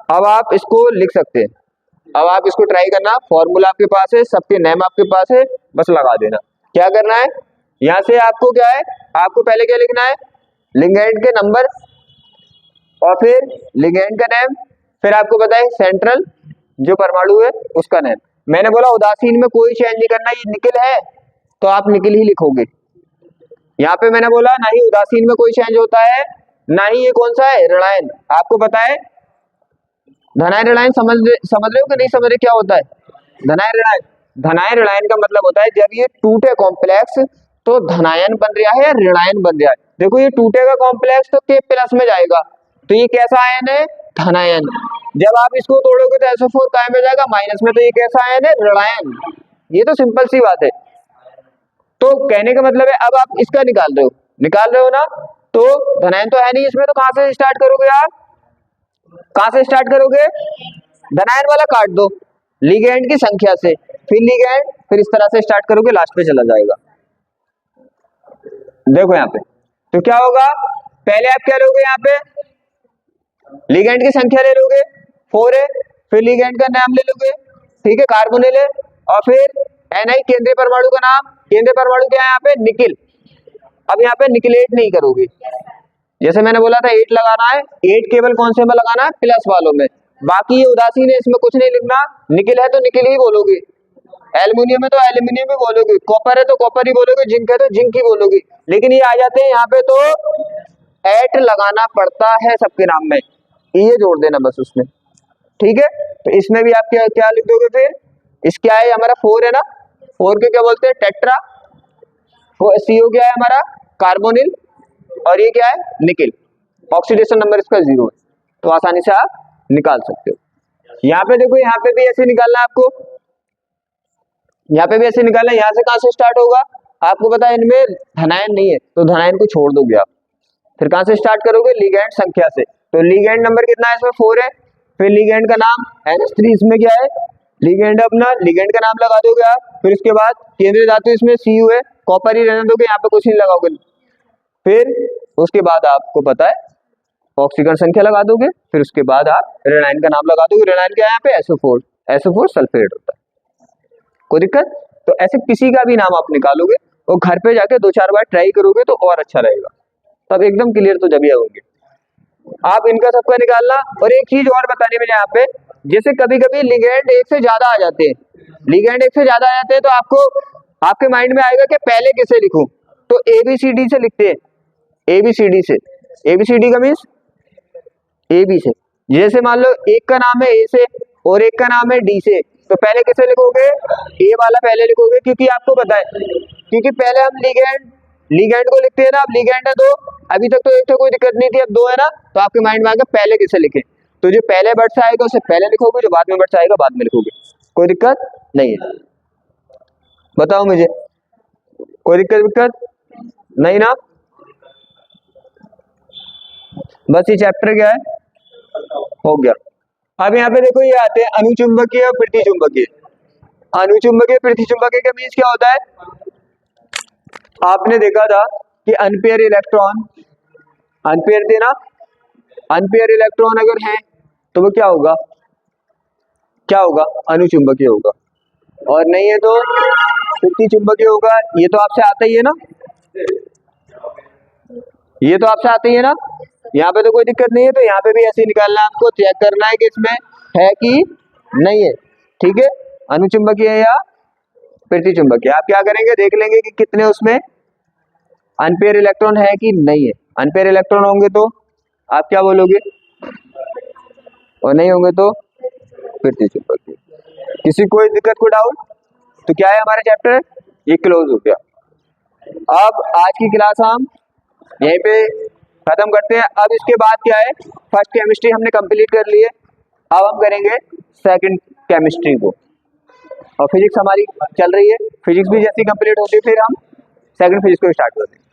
Speaker 1: अब आप इसको लिख सकते हैं, अब आप इसको ट्राई करना, फॉर्मूला आपके पास है, सबके नेम आपके पास है, बस लगा देना। क्या करना है, यहाँ से आपको क्या है, आपको पहले क्या लिखना है, लिगेंड के नंबर और फिर लिगेंड का नेम, फिर आपको पता है सेंट्रल जो परमाणु है उसका नेम। मैंने बोला उदासीन में कोई चेंज नहीं करना, ये निकिल है तो आप निकिल ही लिखोगे। यहाँ पे मैंने बोला ना ही उदासीन में कोई चेंज होता है, ना ही ये कौन सा है, ऋणायन। आपको पता है धनायन ऋणायन समझ रहे हो कि नहीं समझ रहे, क्या होता है धनायन ऋणायन। धनायन ऋणायन का मतलब होता है जब ये टूटे कॉम्प्लेक्स तो धनायन बन रहा है या ऋणायन बन रहा है। देखो ये टूटेगा कॉम्प्लेक्स तो के प्लस में जाएगा, तो ये कैसा आयन है, धनायन। जब आप इसको तोड़ोगे तो SO4 काय में जाएगा, माइनस में, तो ये कैसा आयन है, ऋणायन। ये तो सिंपल सी बात है। तो कहने का मतलब है, अब आप इसका निकाल रहे हो ना, तो धनायन तो है नहीं इसमें, तो कहां से स्टार्ट करोगे आप, कहां से स्टार्ट करोगे, धनायन वाला काट दो, लिगेंड की संख्या से, फिर लिगेंड, फिर इस तरह से स्टार्ट करोगे, लास्ट पे चला जाएगा। देखो यहाँ पे तो क्या होगा, पहले आप क्या लोगे, यहाँ पे लिगेंड की संख्या ले लोगे, 4 है, फिर लिगेंड का नाम ले लोगे, ठीक है, कार्बोनिल है, और फिर NI केंद्रीय परमाणु का नाम, केंद्रीय परमाणु क्या है यहाँ पे, निकिल। अब यहाँ पे निकिलेट नहीं करोगे, जैसे मैंने बोला था 8 लगाना है, 8 केवल कौन से में लगाना है, प्लस वालों में। बाकी ये उदासीन है, इसमें कुछ नहीं लिखना, निकिल है तो निकिल ही बोलोगे, एल्युमिनियम है तो एल्युमिनियम ही बोलोगे, कॉपर है तो कॉपर ही बोलोगे, जिंक है तो जिंक ही बोलोगे। लेकिन ये आ जाते हैं यहाँ पे तो एट लगाना पड़ता है सबके नाम में, ये जोड़ देना बस उसमें, ठीक है। तो इसमें भी आप क्या क्या लिख दोगे फिर, इस क्या है हमारा 4 है ना, 4 के क्या बोलते हैं टेट्रा, CO क्या है हमारा कार्बोनिल, और ये क्या है निकिल, ऑक्सीडेशन नंबर इसका 0 है, तो आसानी से आप निकाल सकते हो। यहाँ पे देखो, यहाँ पे भी ऐसे निकालना है आपको, यहाँ पे भी ऐसे निकालना है। यहाँ से कहाँ से स्टार्ट होगा, आपको पता है इनमें धनायन नहीं है, तो धनायन को छोड़ दोगे आप, फिर कहाँ से स्टार्ट करोगे, लिगैंड संख्या से। तो लिगैंड नंबर कितना है इसमें 4 है, फिर लिगैंड का नाम NH3, इसमें क्या है लिगैंड, अपना लिगैंड का नाम लगा दोगे आप, फिर उसके बाद केंद्रीय धातु इसमें Cu है, कॉपर ही रहने दोगे, यहाँ पे कुछ नहीं लगाओगे। फिर उसके बाद आपको पता है ऑक्सीजन संख्या लगा दोगे, फिर उसके बाद आप रेनाइन का नाम लगा दोगे। रेनाइन क्या है यहाँ पे SO4 सल्फेट होता है, कोई दिक्कत। तो ऐसे किसी का भी नाम आप निकालोगे और घर पे जाके 2-4 बार ट्राई करोगे तो और अच्छा रहेगा, तब एकदम क्लियर तो जब होंगे आप। इनका सबका निकालना। और एक चीज और बताने में यहाँ पे, जैसे कभी कभी लिगैंड एक से ज्यादा आ जाते हैं, लिगैंड एक से ज्यादा आ जाते हैं, तो आपको आपके माइंड में आएगा कि पहले किसे लिखूं, तो ABCD से लिखते हैं, ABCD से। ABCD का मीन्स AB से। जैसे मान लो एक का नाम है A से और एक का नाम है D से, तो पहले किसे लिखोगे, A वाला पहले लिखोगे, क्योंकि आपको पता है, क्योंकि पहले हम लिगैंड को लिखते हैं ना। अब लिगैंड है 2, अभी तक तो एक तो कोई दिक्कत नहीं थी, अब 2 है ना, तो आपके माइंड में आएगा पहले किसे लिखे, तो जो पहले वर्ड से आएगा उसे पहले लिखोगे, जो बाद में वर्ड से आएगा बाद में लिखोगे, कोई दिक्कत नहीं है। बताओ मुझे, कोई दिक्कत नहीं ना। बस ये चैप्टर क्या है, हो गया। अब यहाँ पे देखो, ये आते हैं अनुचुंबकीय और प्रतिचुंबकीय। अनुचुंबकीय प्रतिचुंबकीय का मीन्स क्या होता है, आपने देखा था कि अनपेयर इलेक्ट्रॉन, अनपेयर थे ना, अनपेयर इलेक्ट्रॉन अगर हैं तो वो क्या होगा, अनुचुंबकीय होगा, और नहीं है तो प्रतिचुंबकीय होगा। ये तो आपसे आता ही है ना, ये तो आपसे आता ही है ना, यहाँ पे तो कोई दिक्कत नहीं है। तो यहाँ पे भी ऐसे निकालना है, आपको चेक करना है कि इसमें है कि नहीं है, ठीक है, अनुचुंबकीय है या प्रतिचुंबकीय। आप क्या करेंगे, देख लेंगे कि कितने उसमें अनपेयर इलेक्ट्रॉन है कि नहीं है। अनपेयर इलेक्ट्रॉन होंगे तो आप क्या बोलोगे, और नहीं होंगे तो प्रतिचुंबकीय। किसी कोई दिक्कत, कोई डाउट, तो क्या है हमारा चैप्टर ये क्लोज हो गया। अब आज की क्लास हम यहीं पे खत्म करते हैं। अब इसके बाद क्या है, फर्स्ट केमिस्ट्री हमने कंप्लीट कर ली है, अब हम करेंगे सेकंड केमिस्ट्री को, और फिजिक्स हमारी चल रही है। फिजिक्स भी जैसी कंप्लीट होती है फिर हम सेकंड फिजिक्स को स्टार्ट करते हैं।